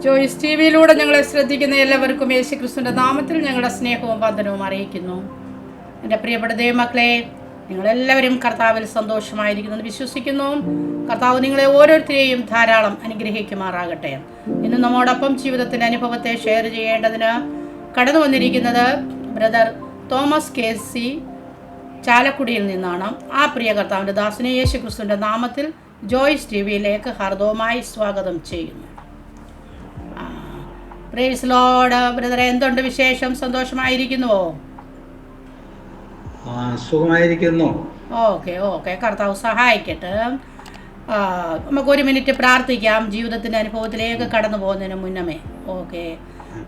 Joyce T വിയിലൂടെ ഞങ്ങളെ ശ്രദ്ധിക്കുന്ന എല്ലാവർക്കും യേശുക്രിസ്തുവിൻ്റെ നാമത്തിൽ ഞങ്ങളുടെ സ്നേഹവും വന്ദനവും അറിയിക്കുന്നു. എൻ്റെ പ്രിയപ്പെട്ട ദൈവമക്കളെ, നിങ്ങളെല്ലാവരും കർത്താവിൽ സന്തോഷമായിരിക്കുന്നെന്ന് വിശ്വസിക്കുന്നു. കർത്താവ് നിങ്ങളെ ഓരോരുത്തരെയും ധാരാളം അനുഗ്രഹിക്കുമാറാകട്ടെ. ഇന്ന് നമ്മോടൊപ്പം ജീവിതത്തിൻ്റെ അനുഭവത്തെ ഷെയർ ചെയ്യേണ്ടതിന് കടന്നു വന്നിരിക്കുന്നത് ബ്രദർ തോമസ് KC ചാലക്കുടിയിൽ നിന്നാണ്. ആ പ്രിയ കർത്താവിൻ്റെ ദാസനെ യേശുക്രിസ്തുവിൻ്റെ നാമത്തിൽ ജോയ്സ് ടി വിയിലേക്ക് ഹാർദവമായി സ്വാഗതം ചെയ്യുന്നു. Praise Lord. ബ്രദറെ, എന്തുണ്ട് വിശേഷം? സന്തോഷമായിരിക്കുന്നുവോ? സുഖമായിരിക്കുന്നു. ഓക്കെ കർത്താവ് സഹായിക്കട്ടെ. നമുക്ക് ഒരു മിനിറ്റ് പ്രാർത്ഥിക്കാം ജീവിതത്തിൻ്റെ അനുഭവത്തിലേക്ക് കടന്നു പോകുന്നതിന് മുന്നമേ.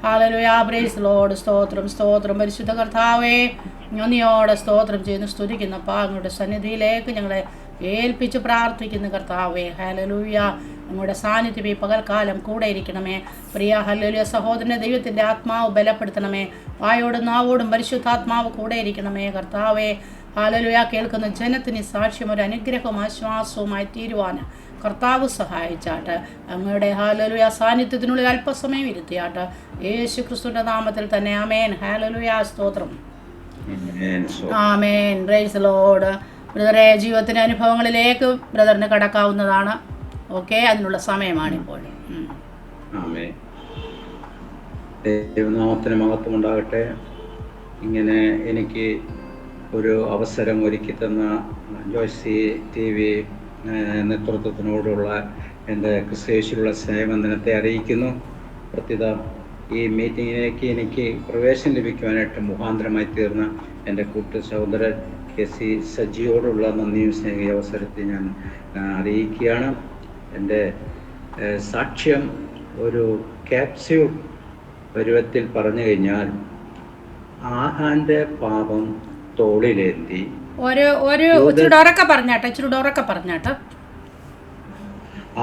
ഹല്ലേലൂയ. Praise lord. സ്തോത്രം പരിശുദ്ധ കർത്താവേ, നന്ദിയോടെ സ്തോത്രം ചെയ്യുന്നു, സ്തുതിക്കുന്നപ്പാ. അങ്ങയുടെ സന്നിധിയിലേക്ക് ഞങ്ങളെ ഏൽപ്പിച്ച് പ്രാർത്ഥിക്കുന്നു കർത്താവേ. ഹല്ലേലൂയ. ഞങ്ങളുടെ സാന്നിധ്യം ഈ പകൽക്കാലം കൂടെ ഇരിക്കണമേ. പ്രിയ ഹല്ലേലൂയ സഹോദരനെ ദൈവത്തിൻ്റെ ആത്മാവ് ബലപ്പെടുത്തണമേ. വായോടും നാവോടും പരിശുദ്ധാത്മാവ് കൂടെ ഇരിക്കണമേ കർത്താവേ. ഹല്ലേലൂയ. കേൾക്കുന്ന ജനത്തിന് സാക്ഷ്യം ഒരു അനുഗ്രഹവും ആശ്വാസവുമായി തീരുവാൻ കർത്താവ് സഹായിച്ചാട്ട്. അങ്ങയുടെ ഹല്ലേലൂയ സാന്നിധ്യത്തിനുള്ളിൽ അല്പസമയം ഇരുത്തിയാട്ട്. യേശു ക്രിസ്തുവിൻ്റെ നാമത്തിൽ തന്നെ ആമേൻ. ഹല്ലേലൂയ. സ്തോത്രം. ആമേൻ. Praise Lord. ബ്രദറെ, ജീവിതത്തിൻ്റെ അനുഭവങ്ങളിലേക്ക് ബ്രദറിന് കടക്കാവുന്നതാണ്. അതിനുള്ള സമയമാണിപ്പോൾ. ദൈവനാമത്തിന് മഹത്വം ഉണ്ടാകട്ടെ. ഇങ്ങനെ എനിക്ക് ഒരു അവസരം ഒരുക്കി തന്ന ജോയ്സ് ടി വി നേതൃത്വത്തിനോടുള്ള എൻ്റെ ക്രിസ്തുയേശുവിലുള്ള സ്നേഹവന്ദനത്തെ അറിയിക്കുന്നു. പ്രത്യേക ഈ മീറ്റിങ്ങിലേക്ക് എനിക്ക് പ്രവേശനം ലഭിക്കുവാനായിട്ട് മുഖാന്തരമായി തീർന്ന എൻ്റെ കൂട്ടു സഹോദരൻ KC സജിയോടുള്ള നന്ദിയും സ്നേഹ അവസരത്തെ ഞാൻ അറിയിക്കുകയാണ്. എൻ്റെ സാക്ഷ്യം ഒരു ക്യാപ്സ്യൂൾ പരുവത്തിൽ പറഞ്ഞു കഴിഞ്ഞാൽ, ആഹാന്റെ പാപം തോളിലേന്തി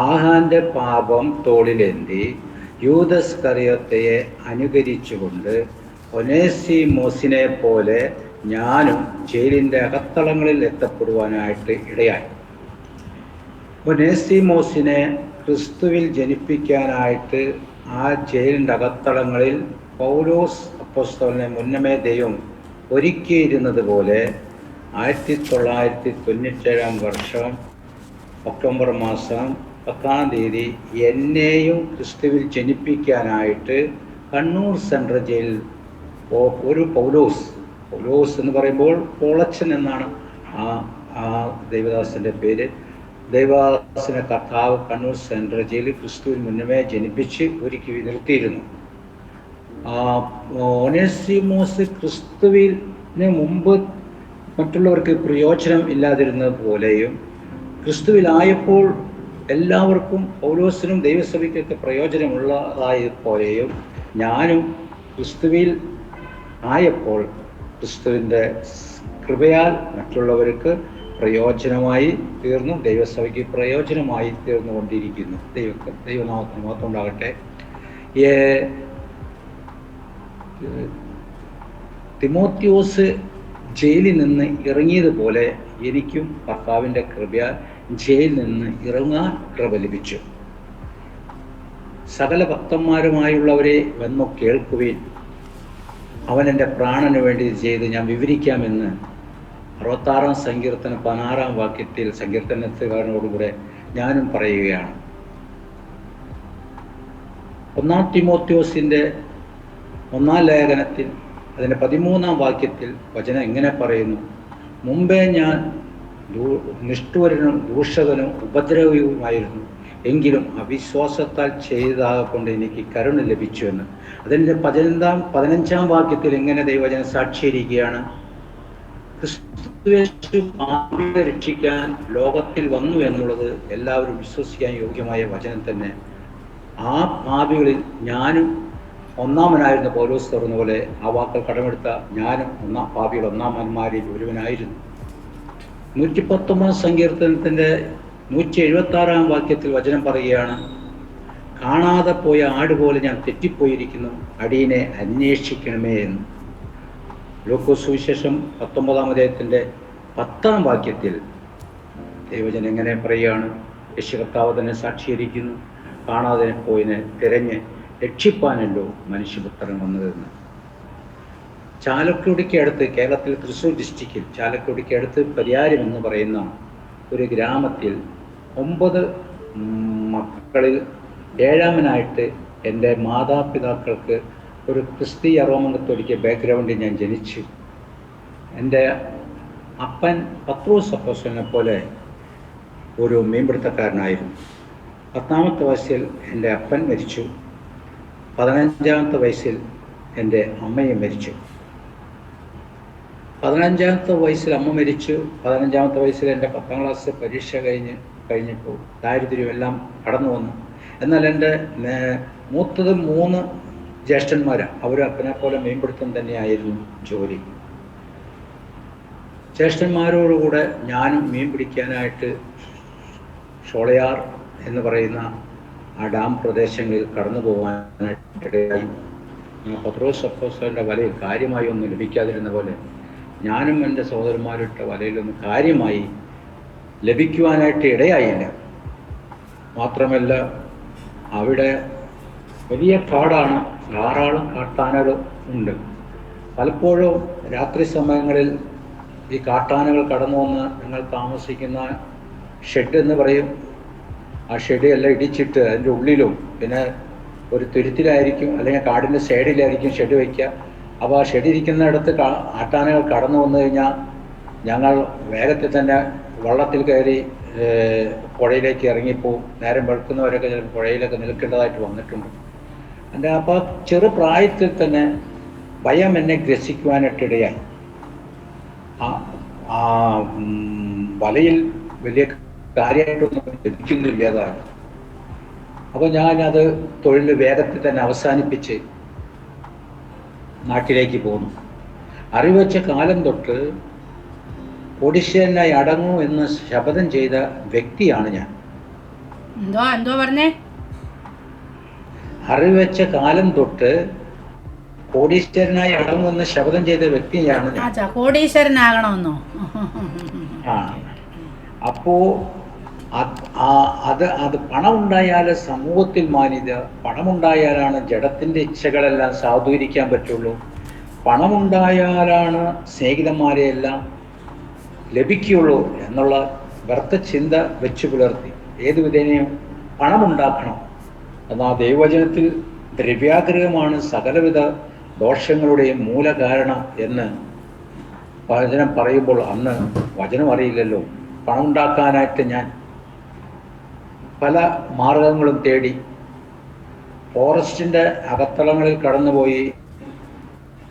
ആഹാന്റെ പാപം തോളിലേന്തി യൂദസ്കറിയോത്തയെ അനുകരിച്ചുകൊണ്ട് ഒനേസിമോസിനെ പോലെ ഞാനും ജയിലിൻ്റെ അകത്തളങ്ങളിൽ എത്തപ്പെടുവാനായിട്ട് ഇടയായി. ഒനേസിമോസിനെ ക്രിസ്തുവിൽ ജനിപ്പിക്കാനായിട്ട് ആ ജയിലിൻ്റെ അകത്തളങ്ങളിൽ പൗലോസ് അപ്പോസ്തലനെ മുന്നമേ ദൈവം ഒരുക്കിയിരുന്നത് പോലെ 1997 വർഷം ഒക്ടോബർ മാസം 10-ാം തീയതി എന്നെയും ക്രിസ്തുവിൽ ജനിപ്പിക്കാനായിട്ട് കണ്ണൂർ സെൻട്രൽ ജയിലിൽ ഒരു പൗലോസ് എന്ന് പറയുമ്പോൾ പോളച്ചൻ എന്നാണ് ആ ദൈവദാസൻ്റെ പേര്. ദൈവദാസനെ കർത്താവ് കണ്ണൂർ സെൻട്രൽ ജയിലിൽ ക്രിസ്തുവിൽ മുന്നമേ ജനിപ്പിച്ച് ഒരുക്കി നിർത്തിയിരുന്നു. ഒനേസിമോസ് ക്രിസ്തുവിന് മുമ്പ് മറ്റുള്ളവർക്ക് പ്രയോജനം ഇല്ലാതിരുന്നത് പോലെയും ക്രിസ്തുവിലായപ്പോൾ എല്ലാവർക്കും പൗലോസിനും ദൈവസഭയ്ക്കൊക്കെ പ്രയോജനമുള്ളതായപ്പോലെയും ഞാനും ക്രിസ്തുവിൽ ആയപ്പോൾ ക്രിസ്തുവിൻ്റെ കൃപയാൽ മറ്റുള്ളവർക്ക് പ്രയോജനമായി തീർന്നു, ദൈവസഭയ്ക്ക് പ്രയോജനമായി തീർന്നുകൊണ്ടിരിക്കുന്നു. ദൈവനാമത്തിന് മഹത്വം ഉണ്ടാകട്ടെ. തിമോത്തിയോസ് ജയിലിൽ നിന്ന് ഇറങ്ങിയതുപോലെ എനിക്കും കർത്താവിൻ്റെ കൃപയാൽ ജയിലിൽ നിന്ന് ഇറങ്ങാൻ കൃപ ലഭിച്ചു. സകല ഭക്തന്മാരുമായുള്ളവരെ വന്നു കേൾക്കുവിൻ, അവൻ എൻ്റെ പ്രാണന് വേണ്ടി ചെയ്ത് ഞാൻ വിവരിക്കാമെന്ന് 66-ാം സങ്കീർത്തനം 16-ാം വാക്യത്തിൽ സങ്കീർത്തനത്തുകാരനോടുകൂടെ ഞാനും പറയുകയാണ്. 1 തിമോത്തിയോസിൻ്റെ 1-ാം ലേഖനത്തിൽ അതിൻ്റെ 13-ാം വാക്യത്തിൽ വചനം എങ്ങനെ പറയുന്നു: മുമ്പേ ഞാൻ നിഷ്ഠൂരനും ദൂഷകനും ഉപദ്രവിയുമായിരുന്നു, എങ്കിലും അവിശ്വാസത്താൽ ചെയ്തതാകൊണ്ട് എനിക്ക് കരുണ ലഭിച്ചു എന്ന്. അതിൻ്റെ 15-ാം വാക്യത്തിൽ എങ്ങനെ ദൈവവചനം സാക്ഷീകരിക്കുകയാണ്: ക്രിസ്തുയേശു പാപികളെ രക്ഷിക്കാൻ ലോകത്തിൽ വന്നു എന്നുള്ളത് എല്ലാവരും വിശ്വസിക്കാൻ യോഗ്യമായ വചനം തന്നെ. ആ പാപികളിൽ ഞാനും ഒന്നാമനായിരുന്ന പൗലോസ് പറഞ്ഞ പോലെ ആ വാക്കുകൾ കടമെടുത്ത ഞാനും പാപികൾ ഒന്നാമന്മാരിൽ ഒരുവനായിരുന്നു. 119-ാം സങ്കീർത്തനത്തിൻ്റെ 176-ാം വാക്യത്തിൽ വചനം പറയുകയാണ്: കാണാതെ പോയ ആടുപോലെ ഞാൻ തെറ്റിപ്പോയിരിക്കുന്നു, അടിയനെ അന്വേഷിക്കണമേ എന്ന്. ലൂക്കോസ് സുവിശേഷം 19-ാം അധ്യായത്തിൻ്റെ 10-ാം വാക്യത്തിൽ ദൈവജനം എങ്ങനെ പറയുകയാണ്? യേശു കർത്താവ് തന്നെ സാക്ഷീകരിക്കുന്നു: കാണാതെ പോയിനെ തിരഞ്ഞ് രക്ഷിപ്പാനല്ലോ മനുഷ്യപുത്രൻ വന്നതെന്ന്. ചാലക്കുടിക്ക് അടുത്ത്, കേരളത്തിൽ തൃശ്ശൂർ ഡിസ്ട്രിക്റ്റിൽ ചാലക്കുടിക്ക് അടുത്ത് പരിയാരം എന്ന് പറയുന്ന ഒരു ഗ്രാമത്തിൽ 9 മക്കളിൽ 7ാമനായിട്ട് എൻ്റെ മാതാപിതാക്കൾക്ക് ഒരു ക്രിസ്തീയ റോമൻ കത്തോലിക്ക ബാക്ക്ഗ്രൗണ്ടിൽ ഞാൻ ജനിച്ചു. എൻ്റെ അപ്പൻ പത്രോസ് അപ്പോസ്തലനെ പോലെ ഒരു മീൻപിടുത്തക്കാരനായിരുന്നു. 10ാമത്തെ വയസ്സിൽ എൻ്റെ അപ്പൻ മരിച്ചു. 15ാമത്തെ വയസ്സിൽ എൻ്റെ അമ്മയും മരിച്ചു. 15ാമത്തെ വയസ്സിൽ അമ്മ മരിച്ചു. 15ാമത്തെ വയസ്സിൽ എൻ്റെ 10ാം ക്ലാസ് പരീക്ഷ കഴിഞ്ഞപ്പോൾ ദാരിദ്ര്യമെല്ലാം കടന്നു വന്നു. എന്നാൽ എൻ്റെ മൂത്തത് 3 ജ്യേഷ്ഠന്മാരാണ്. അവർ അപ്പനെ പോലെ മീൻപിടുത്തം തന്നെയായിരുന്നു ജോലി. ജ്യേഷ്ഠന്മാരോടുകൂടെ ഞാനും മീൻ പിടിക്കാനായിട്ട് ഷോളയാർ എന്ന് പറയുന്ന ആ ഡാം പ്രദേശങ്ങളിൽ കടന്നു പോകാനായിട്ടിടയായി. പത്രോസ് അപ്പോസ്തലൻ്റെ വലയിൽ കാര്യമായി ഒന്നും ലഭിക്കാതിരുന്ന പോലെ ഞാനും എൻ്റെ സഹോദരന്മാരിട്ട വലയിലൊന്നും കാര്യമായി ലഭിക്കുവാനായിട്ട് ഇടയായില്ല. മാത്രമല്ല അവിടെ വലിയ കാടാണ്, ധാരാളം കാട്ടാനകൾ ഉണ്ട്. പലപ്പോഴും രാത്രി സമയങ്ങളിൽ ഈ കാട്ടാനകൾ കടന്നു വന്ന് ഞങ്ങൾ താമസിക്കുന്ന ഷെഡ് എന്ന് പറയും, ആ ഷെഡ് എല്ലാം ഇടിച്ചിട്ട് അതിൻ്റെ ഉള്ളിലും പിന്നെ ഒരു തുരുത്തിലായിരിക്കും അല്ലെങ്കിൽ കാടിൻ്റെ സൈഡിലായിരിക്കും ഷെഡ് വയ്ക്കുക. അപ്പോൾ ആ ഷെഡ് ഇരിക്കുന്നിടത്ത് കാട്ടാനകൾ കടന്നു വന്നു കഴിഞ്ഞാൽ ഞങ്ങൾ വേഗത്തിൽ തന്നെ വള്ളത്തിൽ കയറി പുഴയിലേക്ക് ഇറങ്ങിപ്പോവും. നേരം വെളുക്കുന്നവരൊക്കെ ചിലപ്പോൾ പുഴയിലൊക്കെ നിൽക്കേണ്ടതായിട്ട് വന്നിട്ടുണ്ട്. എൻ്റെ അപ്പോൾ ചെറുപ്രായത്തിൽ തന്നെ ഭയം എന്നെ ഗ്രസിക്കുവാനായിട്ടിടയായി. ആ വലയിൽ വലിയ കാര്യമായിട്ടൊന്നും ലഭിക്കുന്നില്ല അതാണ്. അപ്പോൾ ഞാനത് തൊഴിൽ വേഗത്തിൽ തന്നെ അവസാനിപ്പിച്ച് നാട്ടിലേക്ക് പോന്നു. അറിവച്ച കാലം തൊട്ട് ഒഡീഷ്യനായി അടങ്ങൂ എന്ന് ശപഥം ചെയ്ത വ്യക്തിയാണ് ഞാൻ. എന്തോ പറഞ്ഞേ? അറിവച്ച കാലം തൊട്ട് കോടീശ്വരനായി അടങ്ങുമെന്ന് ശപഥം ചെയ്ത വ്യക്തിയാണ് ഞാൻ. കോടീശ്വരനാകണമെന്നോ? ആ, അപ്പോ അത് പണമുണ്ടായാൽ സമൂഹത്തിൽ മാന്യത, പണമുണ്ടായാലാണ് ജഡത്തിൻ്റെ ഇച്ഛകളെല്ലാം സാധൂകരിക്കാൻ പറ്റുള്ളൂ, പണമുണ്ടായാലാണ് സ്നേഹിതന്മാരെയെല്ലാം ലഭിക്കുകയുള്ളൂ എന്നുള്ള വ്യർത്ഥ ചിന്ത വെച്ചു പുലർത്തി ഏതു വിധേനയും പണമുണ്ടാക്കണം. എന്നാൽ ദൈവവചനത്തിൽ ദ്രവ്യാഗ്രഹമാണ് സകലവിധ ദോഷങ്ങളുടെയും മൂലകാരണം എന്ന് വചനം പറയുമ്പോൾ അന്ന് വചനം അറിയില്ലല്ലോ. പണമുണ്ടാക്കാനായിട്ട് ഞാൻ പല മാർഗങ്ങളും തേടി ഫോറസ്റ്റിൻ്റെ അകത്തളങ്ങളിൽ കടന്നുപോയി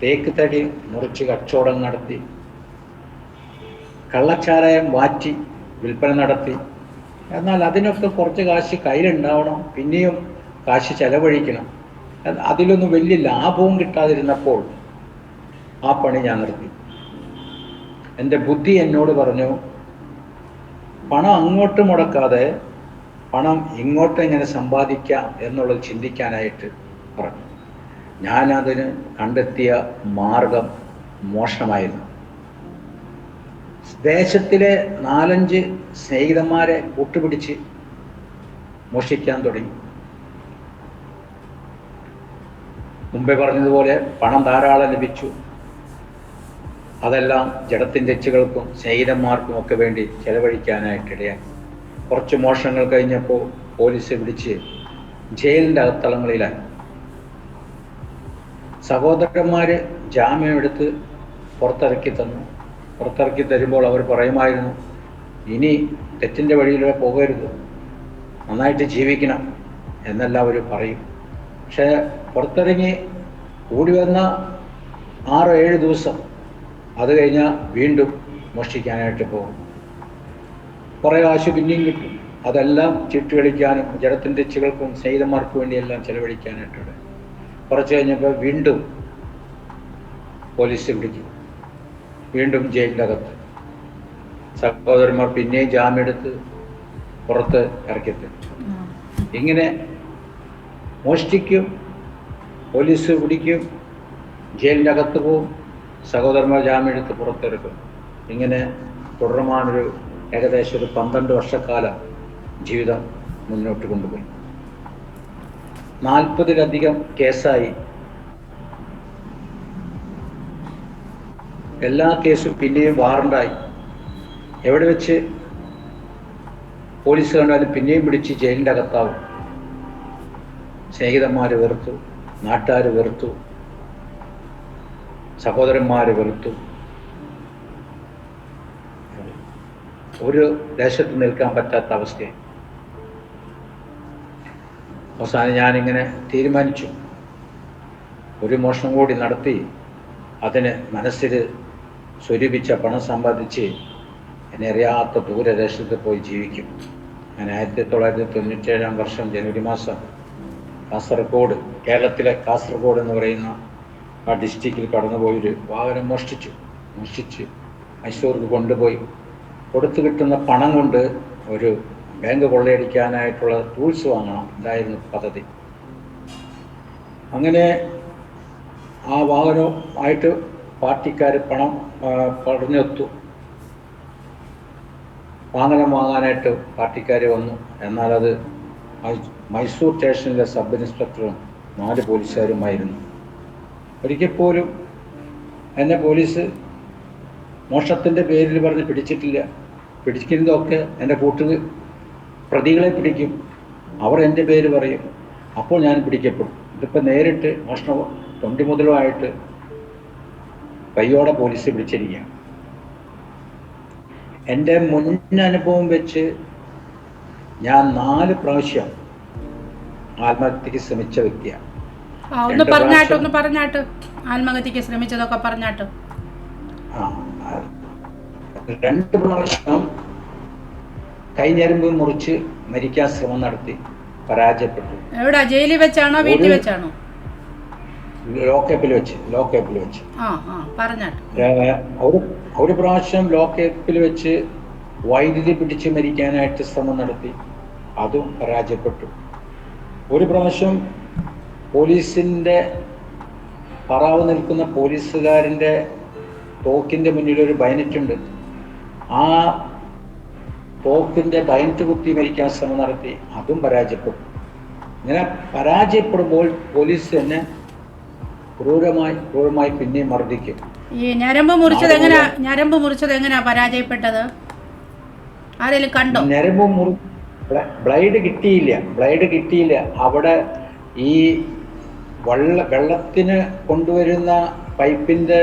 തേക്ക് തടി മുറിച്ച് കച്ചവടം നടത്തി, കള്ളച്ചാരായം വാറ്റി വിൽപ്പന നടത്തി. എന്നാൽ അതിനൊക്കെ കുറച്ച് കാശ് കയ്യിലുണ്ടാവണം, പിന്നെയും കാശ് ചെലവഴിക്കണം. അതിലൊന്നും വലിയ ലാഭവും കിട്ടാതിരുന്നപ്പോൾ ആ പണി ഞാൻ നിർത്തി. എൻ്റെ ബുദ്ധി എന്നോട് പറഞ്ഞു, പണം അങ്ങോട്ട് മുടക്കാതെ പണം ഇങ്ങോട്ട് എങ്ങനെ സമ്പാദിക്കാം എന്നുള്ളത് ചിന്തിക്കാനായിട്ട് പറഞ്ഞു. ഞാനതിന് കണ്ടെത്തിയ മാർഗം മോഷണമായിരുന്നു. ദേശത്തിലെ 4-5 സ്നേഹിതന്മാരെ കൂട്ടുപിടിച്ച് മോഷ്ടിക്കാൻ തുടങ്ങി. മുമ്പേ പറഞ്ഞതുപോലെ പണം ധാരാളം ലഭിച്ചു. അതെല്ലാം ജഡത്തിൻ്റെ ഇച്ഛകൾക്കും സ്നേഹിതന്മാർക്കും ഒക്കെ വേണ്ടി ചെലവഴിക്കാനായിട്ടിടയായി. കുറച്ച് മോഷണങ്ങൾ കഴിഞ്ഞപ്പോൾ പോലീസ് വിളിച്ച് ജയിലിൻ്റെ അകത്തളങ്ങളിലായി. സഹോദരന്മാർ ജാമ്യമെടുത്ത് പുറത്തിറക്കി തന്നു. പുറത്തിറക്കി തരുമ്പോൾ അവർ പറയുമായിരുന്നു, ഇനി തെറ്റിൻ്റെ വഴിയിലൂടെ പോകരുത്, നന്നായിട്ട് ജീവിക്കണം എന്നെല്ലാം അവർ പറയും. പക്ഷേ പുറത്തിറങ്ങി കൂടി വന്ന 6-7 ദിവസം അത് കഴിഞ്ഞാൽ വീണ്ടും മോഷ്ടിക്കാനായിട്ട് പോകും. കുറേ കാശ് പിന്നെയും കിട്ടും. അതെല്ലാം ചീട്ട് കളിക്കാനും ജഡത്തിൻ്റെ ഇച്ഛകൾക്കും സ്നേഹിതന്മാർക്കും വേണ്ടിയെല്ലാം ചെലവഴിക്കാനായിട്ടുണ്ട്. കുറച്ച് കഴിഞ്ഞപ്പോൾ വീണ്ടും പോലീസ് പിടിക്കും, വീണ്ടും ജയിലിൻ്റെ അകത്ത്. സഹോദരന്മാർ പിന്നെയും ജാമ്യമെടുത്ത് പുറത്ത് ഇറക്കിത്തരും. ഇങ്ങനെ മോഷ്ടിക്കും, പോലീസ് പിടിക്കും, ജയിലിൻ്റെ അകത്ത് പോവും, സഹോദരന്മാർ ജാമ്യമെടുത്ത് പുറത്തിറക്കും. ഇങ്ങനെ തുടർമാനൊരു ഏകദേശം ഒരു 12 വർഷക്കാലം ജീവിതം മുന്നോട്ട് കൊണ്ടുപോയി. 40-ലധികം കേസായി. എല്ലാ കേസും പിന്നെയും വാറണ്ടായി. എവിടെ വെച്ച് പോലീസ് കണ്ടാലും പിന്നെയും പിടിച്ച് ജയിലിൻ്റെ അകത്താവും. സ്നേഹിതന്മാർ വെറുത്തു, നാട്ടുകാർ വെറുത്തു, സഹോദരന്മാർ വെറുത്തു. ഒരു ദേശത്ത് നിൽക്കാൻ പറ്റാത്ത അവസ്ഥയായി. അവസാനം ഞാനിങ്ങനെ തീരുമാനിച്ചു, ഒരു മോഷണം കൂടി നടത്തി അതിന് മനസ്സിൽ സ്വരൂപിച്ച പണം സമ്പാദിച്ച് എന്നെ അറിയാത്ത ദൂരദേശത്ത് പോയി ജീവിക്കും. ഞാൻ 1997 വർഷം ജനുവരി മാസം കാസർഗോഡ്, കേരളത്തിലെ കാസർഗോഡ് എന്ന് പറയുന്ന ആ ഡിസ്ട്രിക്റ്റിൽ കടന്നുപോയൊരു വാഹനം മോഷ്ടിച്ച് മൈസൂർക്ക് കൊണ്ടുപോയി കൊടുത്തു കിട്ടുന്ന പണം കൊണ്ട് ഒരു ബാങ്ക് കൊള്ളയടിക്കാനായിട്ടുള്ള ടൂൾസ് വാങ്ങണം, ഇതായിരുന്നു പദ്ധതി. അങ്ങനെ ആ വാഹനമായിട്ട് പാർട്ടിക്കാർ പണം പറഞ്ഞെത്തു. വാഹനം വാങ്ങാനായിട്ട് പാർട്ടിക്കാർ വന്നു. എന്നാൽ അത് മൈസൂർ സ്റ്റേഷനിലെ സബ് ഇൻസ്പെക്ടറും 4 പോലീസുകാരുമായിരുന്നു. ഒരിക്കൽ പോലും എന്നെ പോലീസ് മോഷണത്തിൻ്റെ പേരിൽ പറഞ്ഞ് പിടിച്ചിട്ടില്ല. പിടിക്കുന്നതൊക്കെ എൻ്റെ പ്രതികളെ പിടിക്കും, അവർ എൻ്റെ പേര് പറയും, അപ്പോൾ ഞാൻ പിടിക്കപ്പെടും. ഇതിപ്പോൾ നേരിട്ട് മോഷണം തൊണ്ടി മുതലുമായിട്ട് കയ്യോടെ പോലീസ് പിടിച്ചിരിക്കുകയാണ്. എൻ്റെ മുൻ അനുഭവം വെച്ച് ഞാൻ 4 പ്രാവശ്യം ആത്മഹത്യക്ക് ശ്രമിച്ച വ്യക്തിയാണ്. ഒന്ന് പറഞ്ഞാട്ട് ആത്മഹത്യക്ക് ശ്രമിച്ചതൊക്കെ പറഞ്ഞാട്ട്. 2 പ്രാവശ്യം കൈഞ്ഞരമ്പ് മുറിച്ച് മരിക്കാൻ ശ്രമം നടത്തി, പരാജയപ്പെട്ടു. എവിടെ, ജയിലിൽ വെച്ചാണോ വീട്ടിൽ വെച്ചാണോ? ലോക്കപ്പിൽ വെച്ച്. ഒരു പ്രാവശ്യം ലോക്കപ്പിൽ വെച്ച് വൈദ്യുതി പിടിച്ച് മരിക്കാനായിട്ട് ശ്രമം നടത്തി, അതും പരാജയപ്പെട്ടു. ഒരു പ്രാവശ്യം പോലീസിൻ്റെ പറവ് നിൽക്കുന്ന പോലീസുകാരൻ്റെ തോക്കിൻ്റെ മുന്നിൽ ഒരു ബൈനറ്റുണ്ട്, ആ തോക്കിൻ്റെ ബൈനറ്റ് കുത്തി മരിക്കാൻ ശ്രമം നടത്തി, അതും പരാജയപ്പെട്ടു. ഇങ്ങനെ പരാജയപ്പെടുമ്പോൾ പോലീസ് തന്നെ ക്രൂരമായി പിന്നെയും മർദ്ദിക്കും. ഈ ഞരമ്പ് മുറിച്ചത് എങ്ങനെയാ പരാജയപ്പെട്ടത്? ആരെങ്കിലും കണ്ടോ? ബ്ലൈഡ് കിട്ടിയില്ല. അവിടെ ഈ വെള്ളത്തിന് കൊണ്ടുവരുന്ന പൈപ്പിന്റെ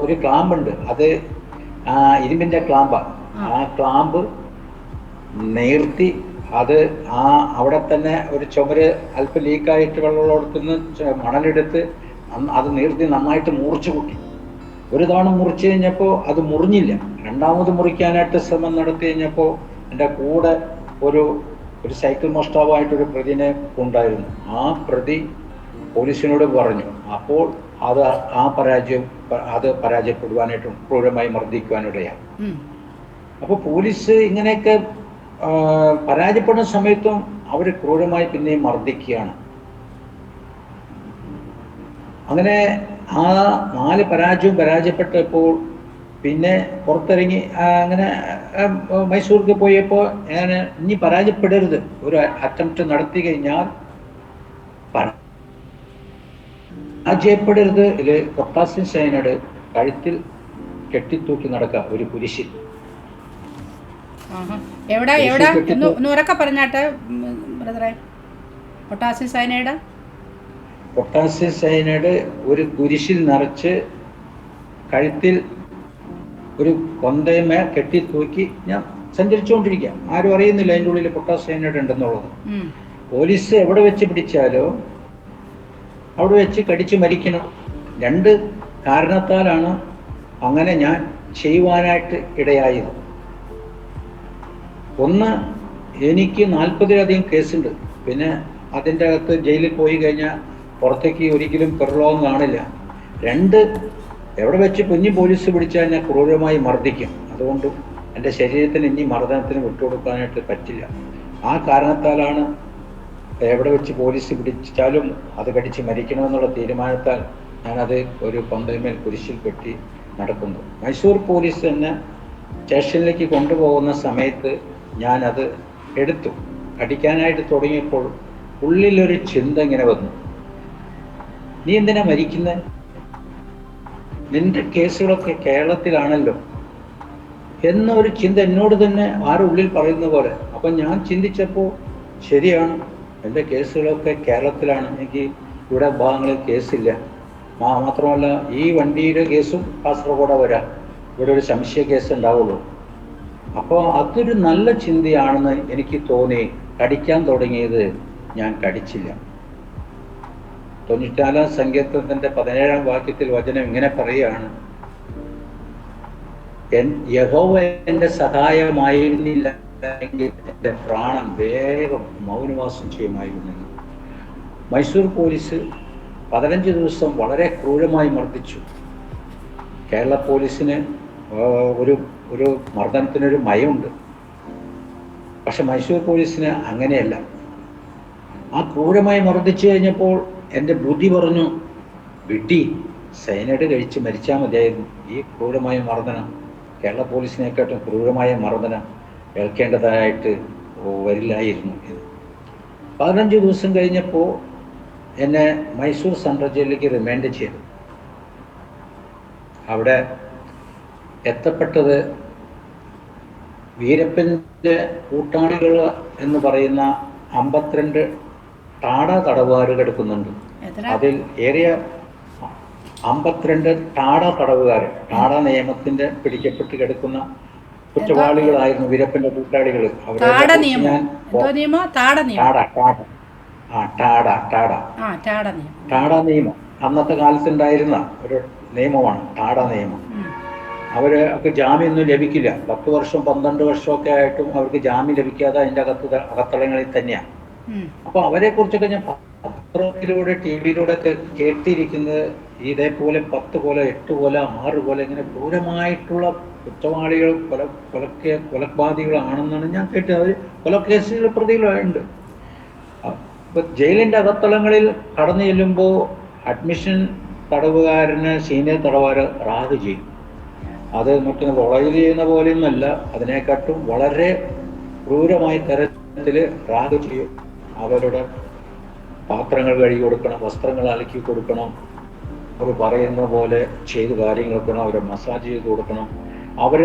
ഒരു ക്ലാമ്പുണ്ട്, അത് ഇരുമ്പിന്റെ ക്ലാമ്പാണ്. ആ ക്ലാമ്പ് നേർത്തി അത് അവിടെ തന്നെ ഒരു ചുമര് അല്പം ലീക്കായിട്ട് വെള്ളമുള്ളടത്തുനിന്ന് മണലെടുത്ത് അത് നീർത്തി നന്നായിട്ട് മുറിച്ചു കൂട്ടി. ഒരു തവണ മുറിച്ചു കഴിഞ്ഞപ്പോൾ അത് മുറിഞ്ഞില്ല. രണ്ടാമത് മുറിക്കാനായിട്ട് ശ്രമം നടത്തി കഴിഞ്ഞപ്പോൾ എൻ്റെ കൂടെ ഒരു സൈക്കിൾ മോഷ്ടാവായിട്ടൊരു പ്രതിനെ ഉണ്ടായിരുന്നു. ആ പ്രതി പോലീസിനോട് പറഞ്ഞു. അപ്പോൾ അത് പരാജയപ്പെടുവാനായിട്ടും ക്രൂരമായി മർദ്ദിക്കുവാനിടയാണ്. അപ്പോൾ പോലീസ് ഇങ്ങനെയൊക്കെ പരാജയപ്പെടുന്ന സമയത്തും അവർ ക്രൂരമായി പിന്നെയും മർദ്ദിക്കുകയാണ്. അങ്ങനെ ആ 4 പരാജയപ്പെട്ടപ്പോൾ പിന്നെ പുറത്തിറങ്ങി അങ്ങനെ മൈസൂർക്ക് പോയപ്പോൾ ഞാൻ ഇനി പരാജയപ്പെടരുത്, ഒരു അറ്റംപ്റ്റ് നടത്തി കഴിഞ്ഞാൽ പരാജയപ്പെടരുത്. ഇതിൽ പൊട്ടാസ്യം സയനൈഡ് കഴുത്തിൽ കെട്ടിത്തൂക്കി നടക്കുക ഒരു കുരിശിൽ. പൊട്ടാസ്യം സയനൈഡ് ഒരു കുരിശിൽ നിറച്ച് കഴുത്തിൽ ഒരു കൊന്തയമേ കെട്ടിത്തൂക്കി ഞാൻ സഞ്ചരിച്ചുകൊണ്ടിരിക്കുക. ആരും അറിയുന്നില്ല അതിൻ്റെ ഉള്ളിൽ പൊട്ടാസ്യം സയനൈഡ് ഉണ്ടെന്നുള്ളത്. പോലീസ് എവിടെ വെച്ച് പിടിച്ചാലോ അവിടെ വെച്ച് കടിച്ച് മരിക്കണം. 2 കാരണത്താലാണ് അങ്ങനെ ഞാൻ ചെയ്യുവാനായിട്ട് ഇടയായത്. ഒന്ന്, എനിക്ക് 40-ലധികം കേസുണ്ട്. പിന്നെ അതിൻ്റെ അകത്ത് ജയിലിൽ പോയി കഴിഞ്ഞാൽ പുറത്തേക്ക് ഒരിക്കലും പെറലോകം കാണില്ല. 2, എവിടെ വെച്ച് കുഞ്ഞു പോലീസ് പിടിച്ചാൽ ഞാൻ ക്രൂരമായി മർദ്ദിക്കും. അതുകൊണ്ട് എൻ്റെ ശരീരത്തിന് ഇനി മർദ്ദനത്തിന് വിട്ടുകൊടുക്കാനായിട്ട് പറ്റില്ല. ആ കാരണത്താലാണ് എവിടെ വെച്ച് പോലീസ് പിടിച്ചാലും അത് കടിച്ച് മരിക്കണമെന്നുള്ള തീരുമാനത്താൽ ഞാനത് ഒരു പന്തയമേൽ കുരിശിൽ കെട്ടി നടക്കുന്നു. മൈസൂർ പോലീസ് തന്നെ സ്റ്റേഷനിലേക്ക് കൊണ്ടുപോകുന്ന സമയത്ത് ഞാനത് എടുത്തു. അടിക്കാനായിട്ട് തുടങ്ങിയപ്പോൾ ഉള്ളിലൊരു ചിന്ത ഇങ്ങനെ വന്നു, നീ എന്തിനാ മരിക്കുന്നത്? നിന്റെ കേസുകളൊക്കെ കേരളത്തിലാണല്ലോ എന്നൊരു ചിന്ത എന്നോട് തന്നെ ആരുടെ ഉള്ളിൽ പറയുന്ന പോലെ. അപ്പം ഞാൻ ചിന്തിച്ചപ്പോൾ ശരിയാണ്, എൻ്റെ കേസുകളൊക്കെ കേരളത്തിലാണ്, എനിക്ക് ഇവിടെ ഭാഗങ്ങളിൽ കേസില്ല. മാത്രമല്ല ഈ വണ്ടിയുടെ കേസും കാസർഗോഡ് വരാം, ഇവിടെ ഒരു സംശയ കേസ് ഉണ്ടാവുള്ളൂ. അപ്പോൾ അതൊരു നല്ല ചിന്തയാണെന്ന് എനിക്ക് തോന്നി. കടിക്കാൻ തുടങ്ങിയത് ഞാൻ കടിച്ചില്ല. 94 സങ്കീർത്തനത്തിൻ്റെ 17 വാക്യത്തിൽ വചനം ഇങ്ങനെ പറയുകയാണ്, യഹോവ എൻ്റെ സഹായമായിരുന്നില്ല എങ്കിൽ എൻ്റെ പ്രാണൻ വേഗം മൗനവാസം ചെയ്യുമായിരുന്നു. മൈസൂർ പോലീസ് 15 ദിവസം വളരെ ക്രൂരമായി മർദ്ദിച്ചു. കേരള പോലീസിന് ഒരു മർദ്ദനത്തിനൊരു മയമുണ്ട്. പക്ഷെ മൈസൂർ പോലീസിന് അങ്ങനെയല്ല. ആ ക്രൂരമായി മർദ്ദിച്ചു കഴിഞ്ഞപ്പോൾ എൻ്റെ ബുദ്ധി പറഞ്ഞു, വിട്ടി സൈനൈഡ് കഴിച്ച് മരിച്ചാൽ മതിയായിരുന്നു. ഈ ക്രൂരമായ മർദ്ദനം, കേരള പോലീസിനെക്കാട്ടും ക്രൂരമായ മർദ്ദനം ഏൽക്കേണ്ടതായിട്ട് വരില്ലായിരുന്നു എന്ന്. 15 ദിവസം കഴിഞ്ഞപ്പോൾ എന്നെ മൈസൂർ സെൻട്രൽ ജയിലിലേക്ക് റിമാൻഡ് ചെയ്തു. അവിടെ എത്തപ്പെട്ടത് വീരപ്പൻ്റെ കൂട്ടാളികൾ എന്ന് പറയുന്ന 52 ടാഡ തടവുകാർ കിടക്കുന്നുണ്ട്. അതിൽ ഏറിയ 52 ടാഡ തടവുകാർ, ടാഡ നിയമത്തിന്റെ പിടിക്കപ്പെട്ട് കിടക്കുന്ന കുറ്റവാളികളായിരുന്നു വീരപ്പന്റെ കൂട്ടാളികൾ. ടാഡ നിയമം അന്നത്തെ കാലത്തുണ്ടായിരുന്ന ഒരു നിയമമാണ് ടാഡ നിയമം. അവർക്ക് ജാമ്യമൊന്നും ലഭിക്കില്ല. 10 വർഷം 12 വർഷമൊക്കെ ആയിട്ടും അവർക്ക് ജാമ്യം ലഭിക്കാതെ അതിൻ്റെ അകത്തളങ്ങളിൽ തന്നെയാണ്. അപ്പൊ അവരെ കുറിച്ചൊക്കെ ഞാൻ പത്രത്തിലൂടെ TV-യിലൂടെ ഒക്കെ കേട്ടിരിക്കുന്നത് ഇതേപോലെ 10 കൊല 8 കൊല 6 കൊല ഇങ്ങനെ ക്രൂരമായിട്ടുള്ള കുറ്റവാളികൾ കൊലപാതകളാണെന്നാണ് ഞാൻ കേട്ടത്. അവർ കൊലക്കേസുകൾ പ്രതികളുണ്ട്. ഇപ്പൊ ജയിലിന്റെ അകത്തളങ്ങളിൽ കടന്നു ചെല്ലുമ്പോൾ അഡ്മിഷൻ തടവുകാരന് സീനിയർ തടവുകാര് റാഗ് ചെയ്യും. അത് മറ്റു കോളേജിൽ ചെയ്യുന്ന പോലെയൊന്നുമല്ല, അതിനെക്കാട്ടും വളരെ ക്രൂരമായ തരത്തിൽ റാഗ് ചെയ്യും. അവരുടെ പാത്രങ്ങൾ കഴുകി കൊടുക്കണം, വസ്ത്രങ്ങൾ അലക്കി കൊടുക്കണം, അവർ പറയുന്ന പോലെ ചെയ്ത് കാര്യങ്ങൾ കൊടുക്കണം, അവരെ മസാജ് ചെയ്ത് കൊടുക്കണം. അവർ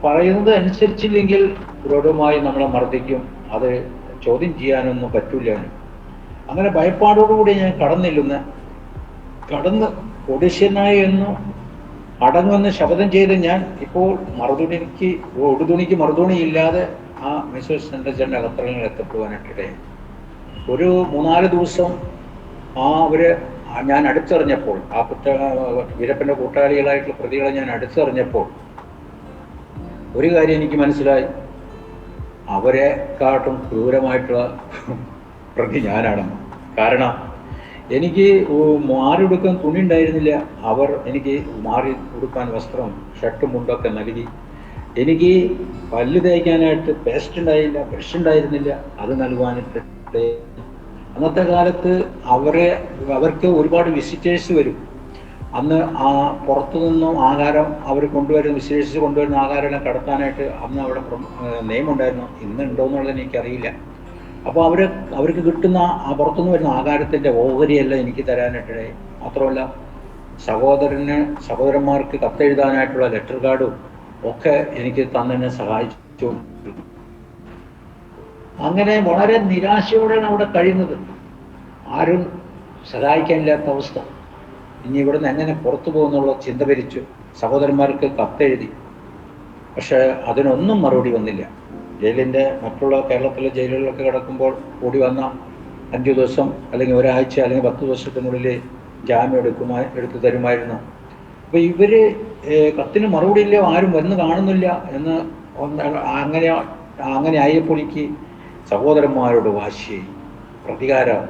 പറയുന്നത് അനുസരിച്ചില്ലെങ്കിൽ ക്രൂരമായി നമ്മളെ മർദ്ദിക്കും. അത് ചോദ്യം ചെയ്യാനൊന്നും പറ്റൂല. അങ്ങനെ ഭയപ്പാടോടുകൂടി ഞാൻ കടന്ന് ഒഡിഷ്യനായി എന്നും അടങ്ങുമെന്ന് ശപഥം ചെയ്ത് ഞാൻ ഇപ്പോൾ ഉടുതുണിക്ക് മറുതുണി ഇല്ലാതെ ആ മൈസൂർ സെൻട്രൽ ജയിലിന്റെ അകത്തളങ്ങളിൽ എത്തപ്പെടുവാനായിട്ടിടയായി. ഒരു 3-4 ദിവസം ഞാൻ അടുത്തറിഞ്ഞപ്പോൾ, വീരപ്പന്റെ കൂട്ടാളികളായിട്ടുള്ള പ്രതികളെ ഞാൻ അടുത്തറിഞ്ഞപ്പോൾ ഒരു കാര്യം എനിക്ക് മനസ്സിലായി, അവരെക്കാട്ടും ക്രൂരമായിട്ടുള്ള പ്രതി ഞാനാണെന്ന്. കാരണം എനിക്ക് മാറി ഉടുക്കാൻ തുണി ഉണ്ടായിരുന്നില്ല. അവർ എനിക്ക് മാറി ഉടുക്കാൻ വസ്ത്രം, ഷർട്ടും മുണ്ടൊക്കെ നൽകി. എനിക്ക് പല്ല് തേക്കാനായിട്ട് പേസ്റ്റ് ഉണ്ടായില്ല, ബ്രഷ് ഉണ്ടായിരുന്നില്ല, അത് നൽകുവാനായിട്ട്. അന്നത്തെ കാലത്ത് അവർക്ക് ഒരുപാട് വിസിറ്റേഴ്സ് വരും. അന്ന് പുറത്തു നിന്നും ആഹാരം അവർ വിസിറ്റേഴ്സ് കൊണ്ടുവരുന്ന ആഹാരമെല്ലാം കടത്താനായിട്ട് അന്ന് അവിടെ നിയമമുണ്ടായിരുന്നു. ഇന്നുണ്ടോ എന്നുള്ളത് എനിക്കറിയില്ല. അപ്പോൾ അവർക്ക് കിട്ടുന്ന പുറത്തുനിന്ന് വരുന്ന ആഹാരത്തിൻ്റെ ഓഹരിയെല്ലാം എനിക്ക് തരാനായിട്ടിടയായി. മാത്രമല്ല സഹോദരന്മാർക്ക് കത്തെഴുതാനായിട്ടുള്ള ലെറ്റർ കാർഡും ഒക്കെ എനിക്ക് തന്നെ സഹായിച്ചു. അങ്ങനെ വളരെ നിരാശയോടെയാണ് അവിടെ കഴിയുന്നത്. ആരും സഹായിക്കാനില്ലാത്ത അവസ്ഥ. ഇനി ഇവിടുന്ന് എങ്ങനെ പുറത്തു പോകുന്നുള്ള ചിന്ത ഭരിച്ചു. സഹോദരന്മാർക്ക് കത്തെഴുതി, പക്ഷെ അതിനൊന്നും മറുപടി വന്നില്ല. മറ്റുള്ള കേരളത്തിലെ ജയിലുകളിലൊക്കെ കിടക്കുമ്പോൾ കൂടി വന്ന 5 ദിവസം അല്ലെങ്കിൽ ഒരാഴ്ച അല്ലെങ്കിൽ 10 ദിവസത്തിനുള്ളിൽ ജാമ്യം എടുത്തു തരുമായിരുന്നു. അപ്പൊ ഇവര് കത്തിന് മറുപടി ഇല്ല, ആരും വന്ന് കാണുന്നില്ല എന്ന് അങ്ങനെ ആയപ്പോൾ എനിക്ക് സഹോദരന്മാരോട് വാശി, പ്രതികാരം,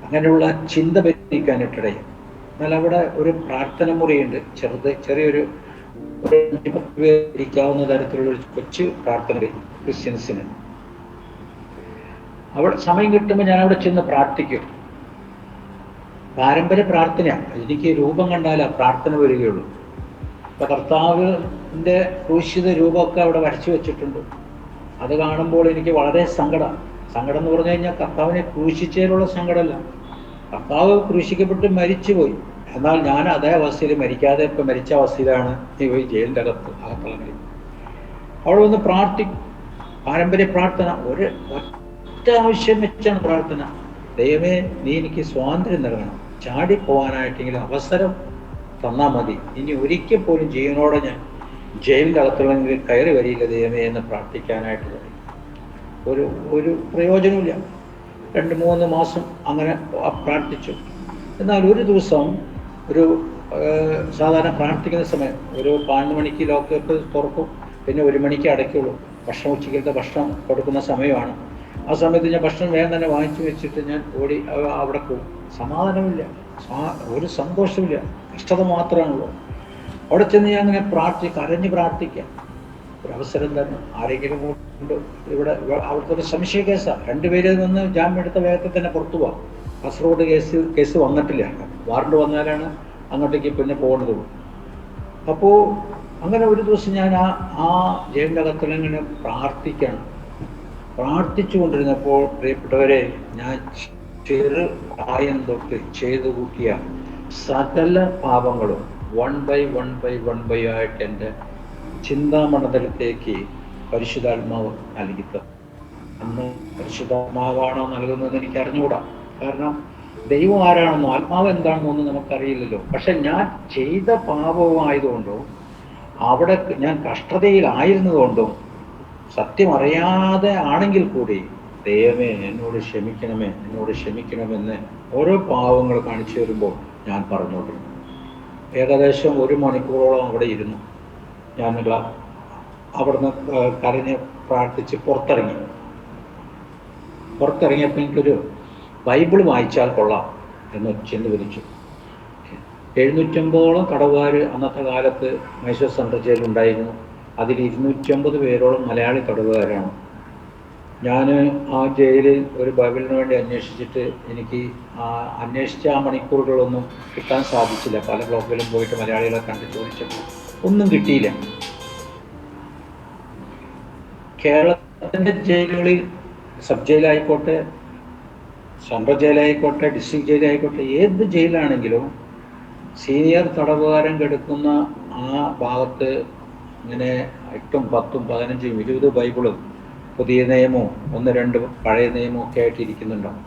അങ്ങനെയുള്ള ചിന്ത ഭരിക്കാനിട്ടിടയും. എന്നാൽ അവിടെ ഒരു പ്രാർത്ഥന മുറിയുണ്ട്, ചെറിയൊരു ഇരിക്കാവുന്ന തരത്തിലുള്ള ഒരു കൊച്ചു പ്രാർത്ഥന ക്രിസ്ത്യൻസിന്. അവിടെ സമയം കിട്ടുമ്പോൾ ഞാൻ അവിടെ ചെന്ന് പ്രാർത്ഥിക്കും. പാരമ്പര്യ പ്രാർത്ഥനയാണ്. എനിക്ക് രൂപം കണ്ടാലാ പ്രാർത്ഥന വരികയുള്ളൂ. അപ്പൊ കർത്താവിന്റെ ക്രൂശിത രൂപമൊക്കെ അവിടെ വരച്ചു വെച്ചിട്ടുണ്ട്. അത് കാണുമ്പോൾ എനിക്ക് വളരെ സങ്കടം എന്ന് പറഞ്ഞു കഴിഞ്ഞാൽ കർത്താവിനെ ക്രൂശിച്ചതിലുള്ള സങ്കടമല്ല. കർത്താവ് ക്രൂശിക്കപ്പെട്ട് മരിച്ചുപോയി. എന്നാൽ ഞാൻ അതേ അവസ്ഥയിൽ മരിക്കാതെ ഇപ്പം മരിച്ച അവസ്ഥയിലാണ് ഈ ജയിലിൻ്റെ അകത്തുള്ള. അവിടെ വന്ന് പാരമ്പര്യ പ്രാർത്ഥന, ഒറ്റ ആവശ്യം വെച്ചാണ് പ്രാർത്ഥന. ദൈവമേ, നീ എനിക്ക് സ്വാതന്ത്ര്യം നൽകണം, ചാടിപ്പോവാനായിട്ടെങ്കിലും അവസരം തന്നാൽ മതി, ഇനി ഒരിക്കൽ പോലും ജീവനോടെ ഞാൻ ജയിലിൻ്റെ അകത്തുള്ളെങ്കിൽ കയറി വരിയില്ല ദൈവമേ എന്ന് പ്രാർത്ഥിക്കാനായിട്ട് തുടങ്ങി. ഒരു പ്രയോജനമില്ല. 2-3 മാസം അങ്ങനെ പ്രാർത്ഥിച്ചു. എന്നാൽ ഒരു ദിവസം സാധാരണ പ്രാർത്ഥിക്കുന്ന സമയം 12 മണിക്ക് ലോക്കപ്പ് തുറക്കും, പിന്നെ 1 മണിക്ക് അടയ്ക്കുള്ളൂ. ഉച്ചയ്ക്കത്തെ ഭക്ഷണം കൊടുക്കുന്ന സമയമാണ്. ആ സമയത്ത് ഞാൻ ഭക്ഷണം വേഗം തന്നെ വാങ്ങിച്ചു വെച്ചിട്ട് ഞാൻ ഓടി അവിടെ പോകും. സമാധാനമില്ല, ഒരു സന്തോഷമില്ല, കഷ്ടത മാത്രമാണുള്ളൂ. അവിടെ ചെന്ന് ഞാൻ അങ്ങനെ കരഞ്ഞ് പ്രാർത്ഥിക്കാം. ഒരവസരം തന്നെ ആരെങ്കിലും കൊണ്ട് അവിടുത്തെ ഒരു സംശയ കേസാണ്. 2 പേരിൽ നിന്ന് ജാമ്യം എടുത്ത വേഗത്തിൽ തന്നെ പുറത്തു പോവാം. കാസർഗോഡ് കേസ് വന്നിട്ടില്ല. വാറണ്ട് വന്നാലാണ് അങ്ങോട്ടേക്ക് പിന്നെ പോകുന്നത്. അപ്പോൾ അങ്ങനെ ഒരു ദിവസം ഞാൻ ആ ജയിലിൻ്റെ അകത്തിലിങ്ങനെ പ്രാർത്ഥിച്ചു കൊണ്ടിരുന്നപ്പോൾ, പ്രിയപ്പെട്ടവരെ, ഞാൻ പ്രായം തൊട്ട് ചെയ്തു കൂട്ടിയ സകല പാപങ്ങളും 1 by 1 ആയിട്ട് എൻ്റെ ചിന്താമണ്ഡലത്തിലേക്ക് പരിശുദ്ധാത്മാവ് നൽകിത്തന്നു. അന്ന് പരിശുദ്ധാത്മാവാണോ നൽകുന്നത് എനിക്ക് അറിഞ്ഞുകൂടാ. കാരണം ദൈവം ആരാണെന്നോ ആത്മാവ് എന്താണെന്നോ ഒന്നും നമുക്കറിയില്ലല്ലോ. പക്ഷെ ഞാൻ ചെയ്ത പാപമായതുകൊണ്ടോ അവിടെ ഞാൻ കഷ്ടതയിലായിരുന്നതുകൊണ്ടും സത്യം അറിയാതെ ആണെങ്കിൽ കൂടി ദൈവമേ എന്നോട് ക്ഷമിക്കണമെന്ന് ഓരോ പാവങ്ങൾ കാണിച്ചു വരുമ്പോൾ ഞാൻ പറഞ്ഞുകൊണ്ടിരുന്നു. ഏകദേശം 1 മണിക്കൂറോളം അവിടെ ഇരുന്നു. ഞാൻ അവിടുന്ന് കരഞ്ഞ് പ്രാർത്ഥിച്ച് പുറത്തിറങ്ങിയപ്പോൾ എനിക്കൊരു ബൈബിൾ വായിച്ചാൽ കൊള്ളാം എന്ന് ചെന്ന് വിളിച്ചു. 750ഓളം തടവുകാർ അന്നത്തെ കാലത്ത് മൈസൂർ സെൻട്രൽ ജയിലുണ്ടായിരുന്നു. അതിൽ 250 പേരോളം മലയാളി തടവുകാരാണ്. ഞാൻ ആ ജയിലിൽ ഒരു ബൈബിളിന് വേണ്ടി അന്വേഷിച്ചിട്ട് എനിക്ക് അന്വേഷിച്ച ആ മണിക്കൂറുകളൊന്നും കിട്ടാൻ സാധിച്ചില്ല. പല ബ്ലോക്കിലും പോയിട്ട് മലയാളികളെ കണ്ട് ചോദിച്ചപ്പോൾ ഒന്നും കിട്ടിയില്ല. കേരളത്തിൻ്റെ ജയിലുകളിൽ സബ് ജയിലായിക്കോട്ടെ, സെൻട്രൽ ജയിലായിക്കോട്ടെ, ഡിസ്ട്രിക്ട് ജയിലായിക്കോട്ടെ, ഏത് ജയിലാണെങ്കിലും സീനിയർ തടവുകാരൻ കിടക്കുന്ന ആ ഭാഗത്ത് ഇങ്ങനെ 8, 10, 15, 20 ബൈബിളും പുതിയ നിയമവും 1-2 പഴയ നിയമവും ഒക്കെ ആയിട്ടിരിക്കുന്നുണ്ടാവും.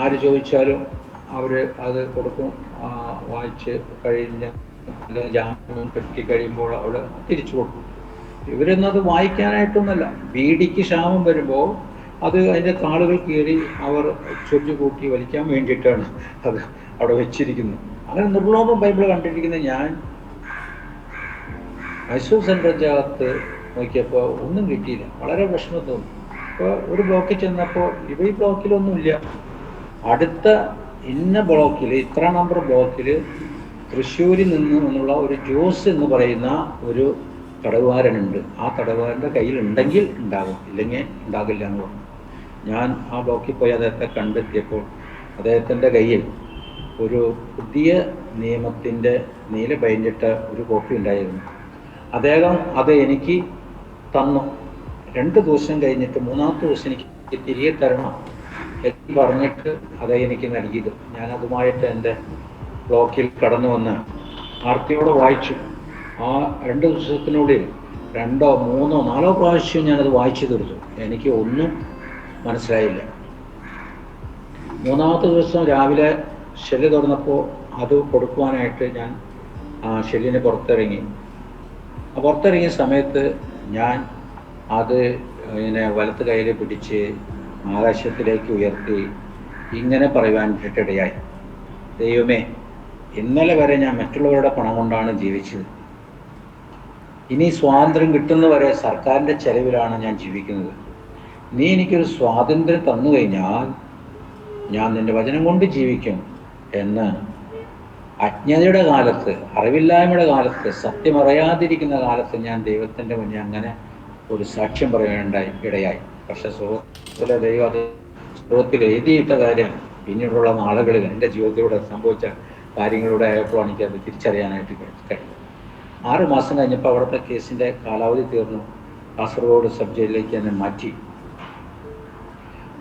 ആര് ചോദിച്ചാലും അവർ അത് കൊടുക്കും. വായിച്ച് കഴിഞ്ഞ് ജാമ്യം കിട്ടിക്കഴിയുമ്പോൾ അവിടെ തിരിച്ചു കൊടുക്കും. ഇവരൊന്നത് വായിക്കാനായിട്ടൊന്നുമല്ല, ബീഡിക്ക് ക്ഷാമം വരുമ്പോൾ അത് അതിൻ്റെ താളുകൾ കീറി അവർ ചൊല്ലുകൂട്ടി വലിക്കാൻ വേണ്ടിയിട്ടാണ് അത് അവിടെ വെച്ചിരിക്കുന്നത്. അങ്ങനെ നിർലോഭം ബൈബിൾ കണ്ടിരിക്കുന്ന ഞാൻ മൈസൂർ സെൻട്രൽ ജയിലകത്ത് നോക്കിയപ്പോൾ ഒന്നും കിട്ടിയില്ല. വളരെ വിഷമം തോന്നി. അപ്പോൾ ഒരു ബ്ലോക്കിൽ ചെന്നപ്പോൾ ഈ ബ്ലോക്കിലൊന്നുമില്ല. അടുത്ത ഇന്ന ബ്ലോക്കിൽ, ഇത്ര നമ്പർ ബ്ലോക്കിൽ തൃശ്ശൂരിൽ നിന്നുള്ള ഒരു ജോസ് എന്ന് പറയുന്ന ഒരു തടവുകാരനുണ്ട്. ആ തടവുകാരൻ്റെ കയ്യിൽ ഉണ്ടെങ്കിൽ ഉണ്ടാകും, ഇല്ലെങ്കിൽ ഉണ്ടാകില്ല എന്ന് പറഞ്ഞു. ഞാൻ ആ ബ്ലോക്കിൽ പോയി അദ്ദേഹത്തെ കണ്ടെത്തിയപ്പോൾ അദ്ദേഹത്തിൻ്റെ കയ്യിൽ ഒരു പുതിയ നിയമത്തിൻ്റെ നീല ബൈൻഡിട്ട ഒരു കോപ്പി ഉണ്ടായിരുന്നു. അദ്ദേഹം അത് എനിക്ക് തന്നു. 2 ദിവസം കഴിഞ്ഞിട്ട് 3-ാമത്തെ ദിവസം എനിക്ക് തിരികെ തരണം എന്ന് പറഞ്ഞിട്ട് അദ്ദേഹം എനിക്ക് നൽകിയത്. ഞാനതുമായിട്ട് എൻ്റെ ബ്ലോക്കിൽ കടന്നു വന്ന് ആർത്തിയോടെ വായിച്ചു. ആ 2 ദിവസത്തിനുള്ളിൽ 2, 3, 4 പ്രാവശ്യം ഞാനത് വായിച്ചു തീർത്തു. എനിക്ക് ഒന്നും മനസ്സിലായില്ല. 3-ാമത്തെ ദിവസം രാവിലെ ഷെല്ല് തുറന്നപ്പോൾ അത് കൊടുക്കുവാനായിട്ട് ഞാൻ ഷെല്ലിന് പുറത്തിറങ്ങിയ സമയത്ത് ഞാൻ അത് ഇങ്ങനെ വലത്ത് കയ്യിൽ പിടിച്ച് ആകാശത്തിലേക്ക് ഉയർത്തി ഇങ്ങനെ പറയുവാനിട്ടിടയായി, ദൈവമേ, ഇന്നലെ വരെ ഞാൻ മറ്റുള്ളവരുടെ പണം കൊണ്ടാണ് ജീവിച്ചത്. ഇനി സ്വാതന്ത്ര്യം കിട്ടുന്നവരെ സർക്കാരിൻ്റെ ചെലവിലാണ് ഞാൻ ജീവിക്കുന്നത്. നീ എനിക്കൊരു സ്വാതന്ത്ര്യം തന്നു കഴിഞ്ഞാൽ ഞാൻ നിൻ്റെ വചനം കൊണ്ട് ജീവിക്കും എന്ന് അജ്ഞതയുടെ കാലത്ത്, അറിവില്ലായ്മയുടെ കാലത്ത്, സത്യമറിയാതിരിക്കുന്ന കാലത്ത് ഞാൻ ദൈവത്തിൻ്റെ മുന്നിൽ അങ്ങനെ ഒരു സാക്ഷ്യം പറയാനുണ്ടായി ഇടയായി. പക്ഷെ സുഹൃത്തിലെ ദൈവം അത് സുഹൃത്തിൽ എഴുതിയിട്ട കാര്യം പിന്നീടുള്ള നാളുകളിൽ എൻ്റെ ജീവിതത്തിലൂടെ സംഭവിച്ച കാര്യങ്ങളിലൂടെ ആയപ്പോഴാണ് എനിക്കത് തിരിച്ചറിയാനായിട്ട് കഴിഞ്ഞു. 6 മാസം കഴിഞ്ഞപ്പോൾ അവിടുത്തെ കേസിൻ്റെ കാലാവധി തീർന്നു. കാസർഗോഡ് സബ് ജയിലിലേക്ക് എന്നെ മാറ്റി.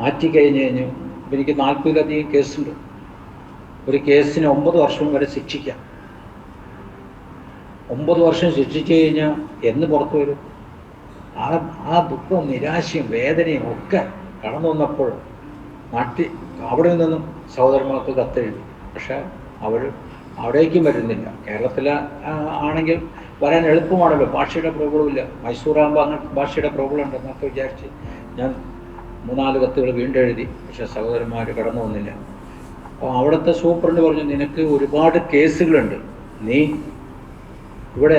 മാറ്റി കഴിഞ്ഞ് എനിക്ക് 40-ലധികം കേസുണ്ട്. ഒരു കേസിന് 9 വർഷം വരെ ശിക്ഷിക്കാം. 9 വർഷം ശിക്ഷിച്ചു കഴിഞ്ഞാൽ എന്ന് പുറത്തു വരും? ആ ദുഃഖവും നിരാശയും വേദനയും ഒക്കെ കടന്നു വന്നപ്പോൾ അവിടെ നിന്നും സഹോദരന്മാർക്ക് കത്തെഴുതി. പക്ഷെ അവർ അവിടേക്കും വരുന്നില്ല. കേരളത്തിൽ ആണെങ്കിൽ വരാൻ എളുപ്പമാണല്ലോ, ഭാഷയുടെ പ്രോബ്ലമില്ല. മൈസൂറാകുമ്പോൾ അങ്ങനത്തെ ഭാഷയുടെ പ്രോബ്ലം ഉണ്ടെന്നൊക്കെ വിചാരിച്ച് ഞാൻ 3-4 കത്തുകൾ വീണ്ടും എഴുതി. പക്ഷെ സഹോദരന്മാർ കടന്നു വന്നില്ല. അപ്പോൾ അവിടുത്തെ സൂപ്രണ്ട് പറഞ്ഞു, നിനക്ക് ഒരുപാട് കേസുകളുണ്ട്, നീ ഇവിടെ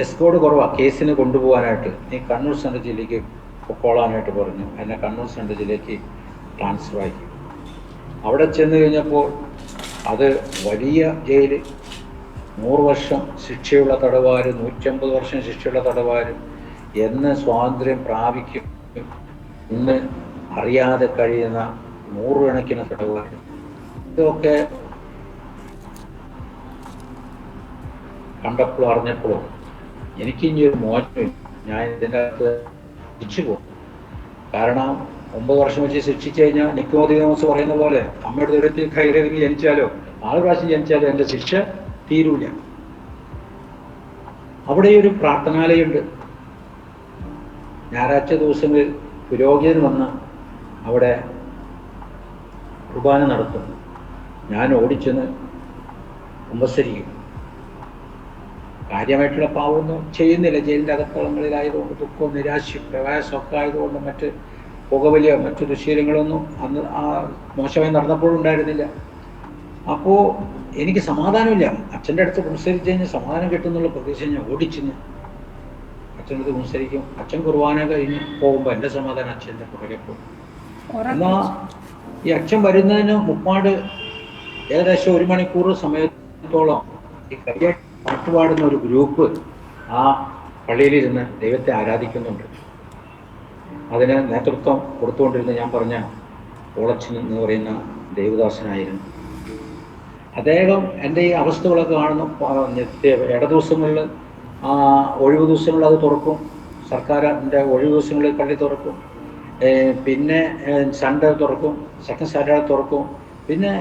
എസ്കോർഡ് കുറവാണ് കേസിന് കൊണ്ടുപോകാനായിട്ട്, നീ കണ്ണൂർ സെൻട്രൽ ജില്ലയ്ക്ക് പൊക്കോളാനായിട്ട് പറഞ്ഞു. എന്നെ കണ്ണൂർ സെൻട്രൽ ജില്ലയ്ക്ക് ട്രാൻസ്ഫർ ആക്കി. അവിടെ ചെന്ന് കഴിഞ്ഞപ്പോൾ അത് വലിയ ജയിൽ, 100 വർഷം ശിക്ഷയുള്ള തടവുകാർ, 150 വർഷം ശിക്ഷയുള്ള തടവുകാർ, എന്ന് സ്വാതന്ത്ര്യം പ്രാപിക്കും ഇന്ന് അറിയാതെ കഴിയുന്ന 100 കണക്കിന് തടവുകാർ. ഇതൊക്കെ കണ്ടപ്പോഴും അറിഞ്ഞപ്പോഴും എനിക്ക് ഇനി ഒരു മോചനമില്ല. ഞാൻ ഇതിൻ്റെ അകത്ത് തിരിച്ചു പോകും. കാരണം 9 വർഷം വെച്ച് ശിക്ഷിച്ചു കഴിഞ്ഞാൽ നിക്കോദീമോസ് പറയുന്ന പോലെ അമ്മയുടെ ദൂരത്തിൽ കയറി ജനിച്ചാലോ 4 പ്രാവശ്യം ജനിച്ചാലോ എൻ്റെ ശിക്ഷ തീരൂല. അവിടെ ഒരു പ്രാർത്ഥനാലയുണ്ട്. ഞായറാഴ്ച ദിവസങ്ങളിൽ പുരോഹിതൻ വന്ന് അവിടെ കുർബാന നടത്തും. ഞാൻ ഓടിച്ചെന്ന് കുമ്പസരിക്കും. കാര്യമായിട്ടുള്ള പാവമൊന്നും ചെയ്യുന്നില്ല. ജയിലിൻ്റെ അകത്തളങ്ങളിലായതുകൊണ്ട് ദുഃഖവും നിരാശയും പ്രയാസമൊക്കെ ആയതുകൊണ്ട് മറ്റ് പുകവലിയോ മറ്റു ദുശ്ശീലങ്ങളൊന്നും അന്ന് മോശമായി നടന്നപ്പോഴും ഉണ്ടായിരുന്നില്ല. അപ്പോൾ എനിക്ക് സമാധാനമില്ല. അച്ഛൻ്റെ അടുത്ത് കുമ്പസരിച്ച് കഴിഞ്ഞാൽ സമാധാനം കിട്ടുന്നുള്ള പ്രതീക്ഷ ഞാൻ ഓടിച്ചെന്ന് അച്ഛൻ്റെ അടുത്ത് കുമ്പസരിക്കും. അച്ഛൻ കുർബാന കഴിഞ്ഞ് പോകുമ്പോൾ എൻ്റെ സമാധാനം അച്ഛൻ്റെ പുറകെ പോകും. എന്നാൽ ഈ അച്ഛൻ വരുന്നതിന് മുപ്പാട് ഏകദേശം 1 മണിക്കൂർ സമയത്തോളം ഈ പാട്ടുപാടുന്ന ഒരു ഗ്രൂപ്പ് ആ പള്ളിയിലിരുന്ന് ദൈവത്തെ ആരാധിക്കുന്നുണ്ട്. അതിന് നേതൃത്വം കൊടുത്തുകൊണ്ടിരുന്ന ഞാൻ പറഞ്ഞ ഓളച്ചൻ എന്ന് പറയുന്ന ദേവദാസനായിരുന്നു. അദ്ദേഹം എൻ്റെ ഈ അവസ്ഥകളൊക്കെ കാണുന്നു. ഇട ദിവസങ്ങളിൽ ഒഴിവ് ദിവസങ്ങളിൽ അത് തുറക്കും. സർക്കാരിൻ്റെ ഒഴിവ് ദിവസങ്ങളിൽ പള്ളി തുറക്കും. പിന്നെ സൺഡേ തുറക്കും, സെക്കൻഡ് സാറ്റർഡേ തുറക്കും. പിന്നെ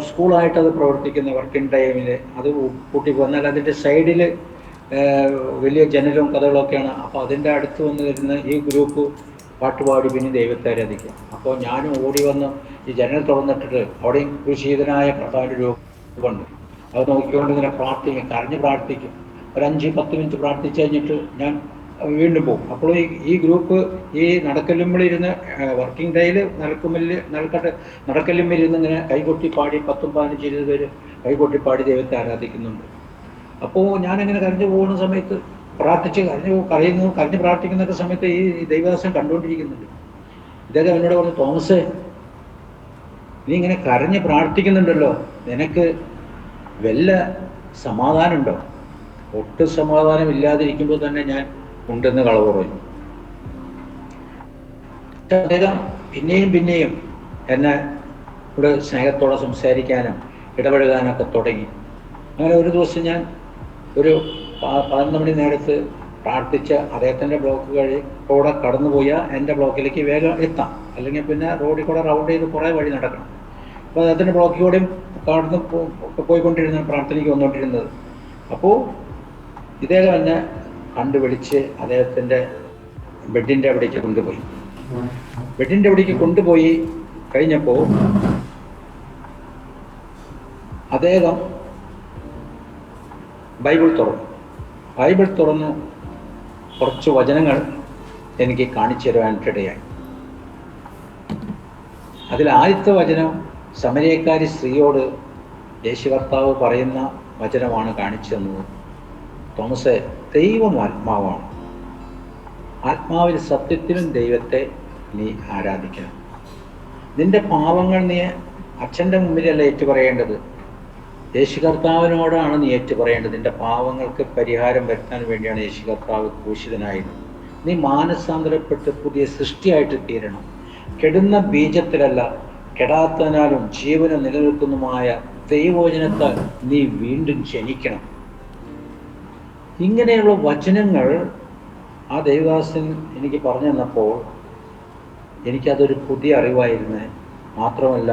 സ്കൂളായിട്ട് അത് പ്രവർത്തിക്കുന്ന വർക്കിംഗ് ടൈമിൽ അത് കൂട്ടി വന്നാൽ അതിൻ്റെ സൈഡിൽ വലിയ ജനലും കഥകളൊക്കെയാണ്. അപ്പോൾ അതിൻ്റെ അടുത്ത് വന്ന് വരുന്ന ഈ ഗ്രൂപ്പ് പാട്ടുപാടി പിന്നെ ദൈവത്തെ ആരാധിക്കും. അപ്പോൾ ഞാനും ഓടി വന്ന് ഈ ജനൽ തുറന്നിട്ടിട്ട് അവിടെയും കൃഷീതനായ പ്രധാന രൂപമുണ്ട്. അത് നോക്കിക്കൊണ്ട് ഇങ്ങനെ പ്രാർത്ഥിക്കും, കരഞ്ഞ് പ്രാർത്ഥിക്കും. ഒരു 5-10 മിനിറ്റ് പ്രാർത്ഥിച്ച് കഴിഞ്ഞിട്ട് ഞാൻ വീണ്ടും പോകും. അപ്പോൾ ഈ ഗ്രൂപ്പ് ഈ നടക്കല്ലുമ്പിലിരുന്ന് വർക്കിംഗ് ഡേയിൽ നടക്കല്ലുമ്പിലിരുന്ന് ഇങ്ങനെ കൈകൊട്ടി പാടി 10-15-20 പേര് കൈകൊട്ടി പാടി ദൈവത്തെ ആരാധിക്കുന്നുണ്ട്. അപ്പോൾ ഞാനങ്ങനെ കരഞ്ഞു പോകുന്ന സമയത്ത് കരഞ്ഞ് പ്രാർത്ഥിക്കുന്നൊക്കെ സമയത്ത് ഈ ദൈവദാസൻ കണ്ടുകൊണ്ടിരിക്കുന്നുണ്ട്. ഇദ്ദേഹം എന്നോട് പറഞ്ഞു, തോമസേ, നീ ഇങ്ങനെ കരഞ്ഞ് പ്രാർത്ഥിക്കുന്നുണ്ടല്ലോ, നിനക്ക് വല്ല സമാധാനമുണ്ടോ? ഒട്ടും സമാധാനം ഇല്ലാതിരിക്കുമ്പോൾ തന്നെ ഞാൻ ഉണ്ടെന്ന് കളവ് പറഞ്ഞു. അദ്ദേഹം പിന്നെയും എന്നെ ഇവിടെ സ്നേഹത്തോടെ സംസാരിക്കാനും ഇടപഴകാനൊക്കെ തുടങ്ങി. അങ്ങനെ ഒരു ദിവസം ഞാൻ ഒരു 11 മണി നേരത്ത് പ്രാർത്ഥിച്ച് അദ്ദേഹത്തിൻ്റെ ബ്ലോക്കുകളിലൂടെ കടന്നുപോയാൽ എൻ്റെ ബ്ലോക്കിലേക്ക് വേഗം എത്താം. അല്ലെങ്കിൽ പിന്നെ റോഡിൽ കൂടെ റൗണ്ട് ചെയ്ത് കുറേ വഴി നടക്കണം. അപ്പോൾ അദ്ദേഹത്തിൻ്റെ ബ്ലോക്കിലൂടെയും കടന്ന് പോയിക്കൊണ്ടിരുന്ന പ്രാർത്ഥനയ്ക്ക് വന്നുകൊണ്ടിരുന്നത്. അപ്പോൾ ഇദ്ദേഹം എന്നെ കണ്ടുപിടിച്ച് അദ്ദേഹത്തിൻ്റെ ബെഡിൻ്റെ അവിടേക്ക് കൊണ്ടുപോയി. ബെഡിൻ്റെ അവിടേക്ക് കൊണ്ടുപോയി കഴിഞ്ഞപ്പോൾ അദ്ദേഹം ബൈബിൾ തുറന്ന് കുറച്ച് വചനങ്ങൾ എനിക്ക് കാണിച്ചു തരുവാനിടയായി. അതിൽ ആദ്യത്തെ വചനം സമരിയക്കാരി സ്ത്രീയോട് യേശു കർത്താവ് പറയുന്ന വചനമാണ് കാണിച്ചു തന്നത്. തോമസേ, ദൈവം ആത്മാവാണ്. ആത്മാവിൽ സത്യത്തിലും ദൈവത്തെ നീ ആരാധിക്കണം. നിന്റെ പാവങ്ങൾ നീ അച്ഛൻ്റെ മുമ്പിലല്ല ഏറ്റുപറയേണ്ടത്, യേശു കർത്താവിനോടാണ് നീ ഏറ്റുപറയേണ്ടത്. നിന്റെ പാവങ്ങൾക്ക് പരിഹാരം വരുത്താൻ വേണ്ടിയാണ് യേശു കർത്താവ് ക്രൂശിതനായത്. നീ മാനസാന്തരപ്പെട്ട് പുതിയ സൃഷ്ടിയായിട്ട് തീരണം. കെടുന്ന ബീജത്തിലല്ല, കെടാത്തതിനാലും ജീവന് നിലനിൽക്കുന്നതുമായ ദൈവവചനത്താൽ നീ വീണ്ടും ജനിക്കണം. ഇങ്ങനെയുള്ള വചനങ്ങൾ ആ ദേവദാസൻ എനിക്ക് പറഞ്ഞു തന്നപ്പോൾ എനിക്കതൊരു പുതിയ അറിവായിരുന്നു. മാത്രമല്ല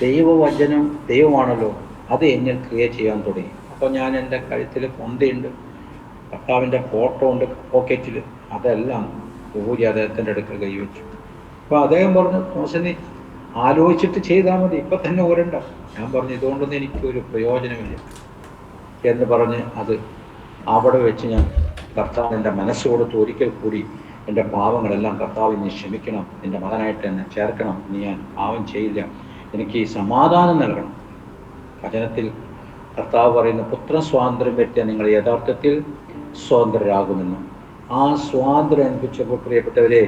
ദൈവവചനം ദൈവമാണല്ലോ, അത് എന്നിൽ ക്രിയേറ്റ് ചെയ്യാൻ തുടങ്ങി. അപ്പോൾ ഞാൻ എൻ്റെ കഴുത്തിൽ കൊന്തയുണ്ട്, കർത്താവിൻ്റെ ഫോട്ടോ ഉണ്ട് പോക്കറ്റിൽ, അതെല്ലാം ഊരി അദ്ദേഹത്തിൻ്റെ അടുക്കൽ കൈവച്ചു. അപ്പോൾ അദ്ദേഹം പറഞ്ഞു, തോമസിന് ആലോചിച്ചിട്ട് ചെയ്താൽ മതി, ഇപ്പം തന്നെ ഊരണ്ട. ഞാൻ പറഞ്ഞു, ഇതുകൊണ്ടൊന്നും എനിക്കൊരു പ്രയോജനമില്ല എന്ന് പറഞ്ഞ് അത് അവിടെ വെച്ച് ഞാൻ കർത്താവ് എൻ്റെ മനസ്സ് കൊടുത്ത് ഒരിക്കൽ കൂടി എൻ്റെ പാവങ്ങളെല്ലാം കർത്താവ് നീ ക്ഷമിക്കണം, നിൻ്റെ മകനായിട്ട് എന്നെ ചേർക്കണം, നീ ഞാൻ പാവം ചെയ്യില്ല, എനിക്ക് സമാധാനം നൽകണം. വചനത്തിൽ കർത്താവ് പറയുന്ന പുത്രൻ സ്വാതന്ത്ര്യം പറ്റിയ നിങ്ങൾ യഥാർത്ഥത്തിൽ സ്വതന്ത്രരാകുമെന്ന്. ആ സ്വാതന്ത്ര്യം അനുഭവിച്ചപ്പോൾ പ്രിയപ്പെട്ടവരെ,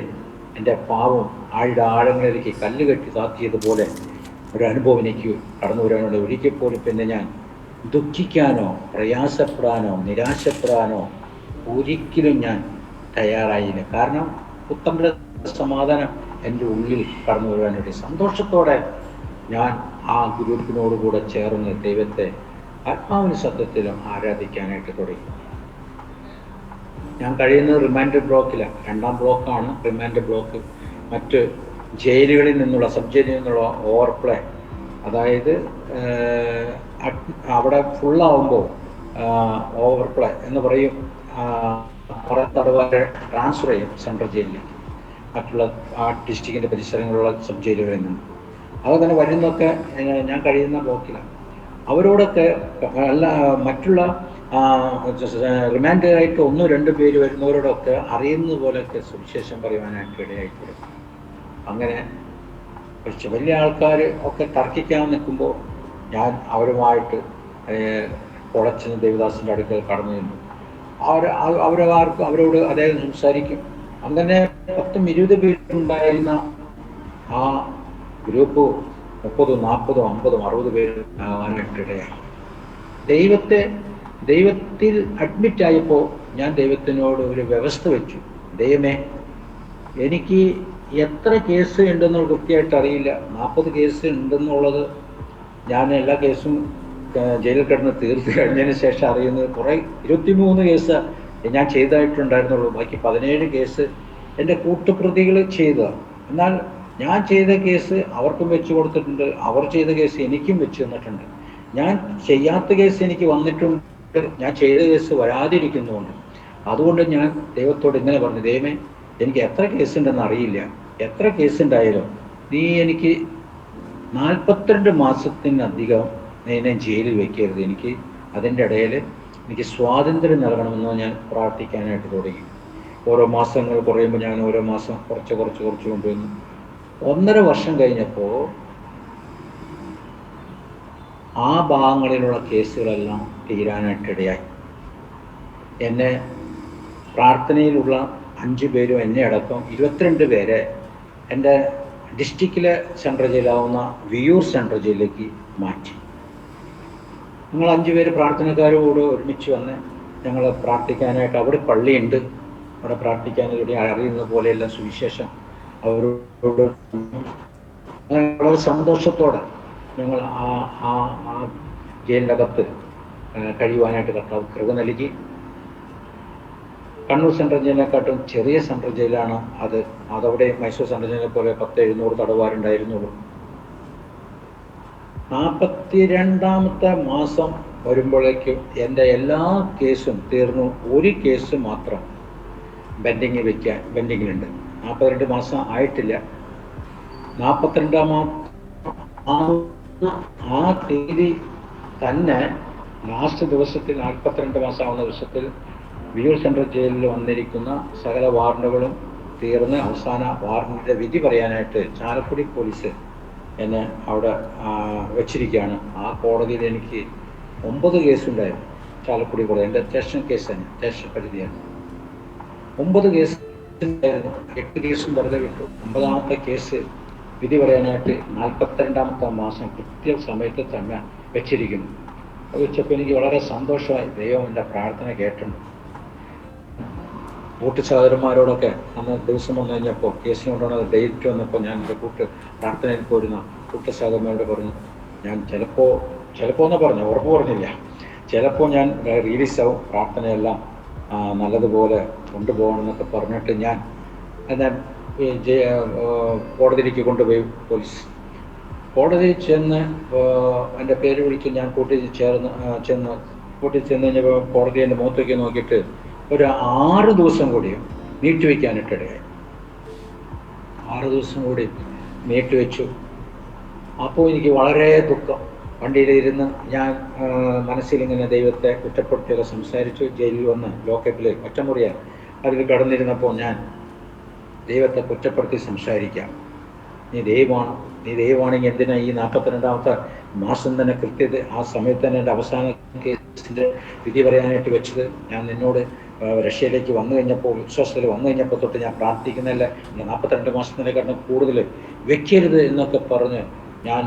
എൻ്റെ പാവം ആഴങ്ങളിലേക്ക് കല്ല് കെട്ടി താത്തിയതുപോലെ ഒരു അനുഭവം എനിക്ക് കടന്നു വരാനുണ്ട്. ഒരിക്കൽ പോലും പിന്നെ ഞാൻ ദുഃഖിക്കാനോ പ്രയാസപ്പെടാനോ നിരാശപ്പെടാനോ ഒരിക്കലും ഞാൻ തയ്യാറായില്ല. കാരണം പുത്രൻ്റെ സമാധാനം എൻ്റെ ഉള്ളിൽ കടന്നു വരുവാൻ വേണ്ടി സന്തോഷത്തോടെ ഞാൻ ആ ഗ്രൂപ്പിനോടുകൂടെ ചേർന്ന് ദൈവത്തെ ആത്മാവിന് സത്യത്തിലും ആരാധിക്കാനായിട്ട് തുടങ്ങി. ഞാൻ കഴിയുന്നത് റിമാൻഡ് ബ്ലോക്കിലാണ്, 2ാം ബ്ലോക്കാണ് റിമാൻഡ് ബ്ലോക്ക്. മറ്റ് ജയിലുകളിൽ നിന്നുള്ള സബ് ജയിലിൽ നിന്നുള്ള ഓവർപ്ലേ, അതായത് അവിടെ ഫുള്ളാവുമ്പോൾ ഓവർപ്ലേ എന്ന് പറയും, കുറേ തടവുകാരെ ട്രാൻസ്ഫർ ചെയ്യും സെൻട്രൽ ജയിലിലേക്ക്, മറ്റുള്ള ആ ഡിസ്ട്രിക്റ്റിൻ്റെ പരിസരങ്ങളിലുള്ള സബ് ജയിലുകളിൽ നിന്ന്. അതങ്ങനെ വരുന്നതൊക്കെ ഞാൻ കഴിയുന്ന ബ്ലോക്കിലാണ്. അവരോടൊക്കെ അല്ല മറ്റുള്ള റിമാൻഡായിട്ട് 1-2 പേര് വരുന്നവരോടൊക്കെ അറിയുന്നത് പോലെയൊക്കെ സുവിശേഷം പറയുവാനായിട്ട് ഇടയായിട്ടുണ്ട്. അങ്ങനെ വലിയ ആൾക്കാർ ഒക്കെ തർക്കിക്കാൻ നിൽക്കുമ്പോൾ ഞാൻ അവരുമായിട്ട് കുളച്ചിന് ദേവദാസിൻ്റെ അടുക്കൽ കടന്നു നിന്നു. അവരോട് അദ്ദേഹം സംസാരിക്കും. അങ്ങനെ 10-20 പേരുണ്ടായിരുന്ന ആ ഗ്രൂപ്പ് 30, 40, 50, 60 പേര് ആവാനായിട്ടിടയായി. ദൈവത്തിൽ അഡ്മിറ്റായപ്പോൾ ഞാൻ ദൈവത്തിനോട് ഒരു വ്യവസ്ഥ വെച്ചു. ദൈവമേ, എനിക്ക് എത്ര കേസ് ഉണ്ടെന്നുള്ള കൃത്യമായിട്ട് അറിയില്ല. 40 കേസ് ഉണ്ടെന്നുള്ളത് ഞാൻ എല്ലാ കേസും ജയിലിൽ കിടന്ന് തീർത്ത് കഴിഞ്ഞതിന് ശേഷം അറിയുന്നത്. കുറേ 23 കേസ് ഞാൻ ചെയ്തതായിട്ടുണ്ടായിരുന്നുള്ളൂ. ബാക്കി 17 കേസ് എൻ്റെ കൂട്ടുപ്രതികൾ ചെയ്തതാണ്. എന്നാൽ ഞാൻ ചെയ്ത കേസ് അവർക്കും വെച്ച് കൊടുത്തിട്ടുണ്ട്, അവർ ചെയ്ത കേസ് എനിക്കും വെച്ച് തന്നിട്ടുണ്ട്. ഞാൻ ചെയ്യാത്ത കേസ് എനിക്ക് വന്നിട്ടുണ്ട്, ഞാൻ ചെയ്ത കേസ് വരാതിരിക്കുന്നുണ്ട്. അതുകൊണ്ട് ഞാൻ ദൈവത്തോട് ഇങ്ങനെ പറഞ്ഞു, ദൈവമേ, എനിക്ക് എത്ര കേസുണ്ടെന്ന് അറിയില്ല, എത്ര കേസുണ്ടായാലും നീ എനിക്ക് 42 മാസത്തിനധികം എന്നെ ജയിലിൽ വെക്കരുത്. എനിക്ക് അതിൻ്റെ ഇടയിൽ എനിക്ക് സ്വാതന്ത്ര്യം നൽകണമെന്ന് ഞാൻ പ്രാർത്ഥിക്കാനായിട്ട് തുടങ്ങി. ഓരോ മാസങ്ങൾ കുറയുമ്പോൾ ഞാൻ ഓരോ മാസം കുറച്ച് കൊണ്ടുവന്നു. 1.5 വർഷം കഴിഞ്ഞപ്പോൾ ആ ഭാഗങ്ങളിലുള്ള കേസുകളെല്ലാം തീരാനായിട്ടിടയായി. എന്നെ പ്രാർത്ഥനയിലുള്ള 5 പേരും എന്നെ അടക്കം 22 പേരെ എൻ്റെ ഡിസ്ട്രിക്റ്റിലെ സെൻട്രൽ ജയിലാവുന്ന വിയൂർ സെൻട്രൽ ജയിലിലേക്ക് മാറ്റി. ഞങ്ങൾ 5 പേര് പ്രാർത്ഥനക്കാരോട് ഒരുമിച്ച് വന്ന് ഞങ്ങൾ പ്രാർത്ഥിക്കാനായിട്ട്, അവിടെ പള്ളിയുണ്ട്, അവിടെ പ്രാർത്ഥിക്കാനായിട്ട് അറിയുന്നത് പോലെയല്ല സുവിശേഷം അവരോട് വളരെ സന്തോഷത്തോടെ ഞങ്ങൾ ആ ജയിലിൻ്റെ അകത്ത് കഴിയുവാനായിട്ട് കർത്താവ് കൃപ നൽകി. കണ്ണൂർ സെൻട്രൽ ജയിലിനെക്കാട്ടും ചെറിയ സെൻട്രൽ ജയിലാണ് അത്. അതവിടെ മൈസൂർ സെൻട്രൽ ജയിലിനെ പോലെ 10-700 തടവുകാരുണ്ടായിരുന്നുള്ളൂ. 42ാമത്തെ മാസം വരുമ്പോഴേക്കും എൻ്റെ എല്ലാ കേസും തീർന്നു. ഒരു കേസ് മാത്രം ബെൻഡിങ്ങിലുണ്ട്. 42 മാസം ആയിട്ടില്ല. 42ാം ആ തീയതി തന്നെ ലാസ്റ്റ് ദിവസത്തിൽ 42 മാസം ആവുന്ന ദിവസത്തിൽ വിയൂർ സെൻട്രൽ ജയിലിൽ വന്നിരിക്കുന്ന സകല വാറണ്ടുകളും തീർന്ന് അവസാന വാറണ്ടിൻ്റെ വിധി പറയാനായിട്ട് ചാലക്കുടി പോലീസ് എന്നെ അവിടെ വെച്ചിരിക്കുകയാണ്. ആ കോടതിയിൽ എനിക്ക് 9 കേസുണ്ടായിരുന്നു. ചാലക്കുടി കോടതി എൻ്റെ സ്റ്റേഷൻ കേസ് തന്നെ, സ്റ്റേഷൻ പരിധിയാണ്. 9 കേസ് ഉണ്ടായിരുന്നു. 8 കേസും വെറുതെ വിട്ടു. 9ാമത്തെ കേസ് വിധി പറയാനായിട്ട് 42ാമത്തെ മാസം കൃത്യ സമയത്ത് തന്നെ വെച്ചിരിക്കുന്നു. അത് വെച്ചപ്പോൾ എനിക്ക് വളരെ സന്തോഷമായി. ദൈവം എൻ്റെ പ്രാർത്ഥന കേട്ടിട്ടുണ്ട്. കൂട്ടു സഹോദരന്മാരോടൊക്കെ അന്ന് ദിവസം വന്നു കഴിഞ്ഞപ്പോൾ കേസിന് കൊണ്ടുവന്ന ഡേറ്റ് വന്നപ്പോൾ ഞാൻ എൻ്റെ പ്രാർത്ഥനയിൽ പോരുന്ന കൂട്ടു സഹോദരന്മാരോട് പറഞ്ഞു, ഞാൻ ചിലപ്പോൾ എന്ന് പറഞ്ഞു, ഉറപ്പ് പറഞ്ഞില്ല, ചിലപ്പോൾ ഞാൻ റിലീസാവും, പ്രാർത്ഥനയെല്ലാം നല്ലതുപോലെ കൊണ്ടുപോകണം എന്നൊക്കെ പറഞ്ഞിട്ട് ഞാൻ കോടതിയിലേക്ക് കൊണ്ടുപോയി പോലീസ്. കോടതിയിൽ ചെന്ന് എൻ്റെ പേര് വിളിച്ച് ഞാൻ കൂട്ടിൽ ചെന്ന് കൂട്ടിൽ ചെന്ന് കഴിഞ്ഞപ്പോൾ കോടതി എൻ്റെ മുഖത്തേക്ക് നോക്കിയിട്ട് ഒരു 6 ദിവസം കൂടി നീട്ടിവെക്കാനിട്ടിടയായി. 6 ദിവസം കൂടി നീട്ടിവെച്ചു. അപ്പോൾ എനിക്ക് വളരെ ദുഃഖം. വണ്ടിയിലിരുന്ന് ഞാൻ മനസ്സിലിങ്ങനെ ദൈവത്തെ കുറ്റപ്പെടുത്തിയൊക്കെ സംസാരിച്ചു. ജയിലിൽ വന്ന് ലോക്കപ്പിൽ ഒറ്റമുറിയാൻ അതിൽ കടന്നിരുന്നപ്പോൾ ഞാൻ ദൈവത്തെ കുറ്റപ്പെടുത്തി സംസാരിക്കാം. നീ ദൈവമാണെങ്കിൽ എന്തിനാ ഈ 42ാമത്തെ മാസം തന്നെ കൃത്യത ആ സമയത്ത് തന്നെ എൻ്റെ അവസാന കേസിൻ്റെ വിധി പറയാനായിട്ട് വെച്ചത്? ഞാൻ നിന്നോട് റഷ്യയിലേക്ക് വന്നു കഴിഞ്ഞപ്പോൾ, വിശ്വാസത്തിൽ വന്നു കഴിഞ്ഞപ്പോൾ തൊട്ട് ഞാൻ പ്രാർത്ഥിക്കുന്നില്ല, 42 മാസത്തിനെക്കാട്ടും കൂടുതൽ വെക്കരുത് എന്നൊക്കെ പറഞ്ഞ് ഞാൻ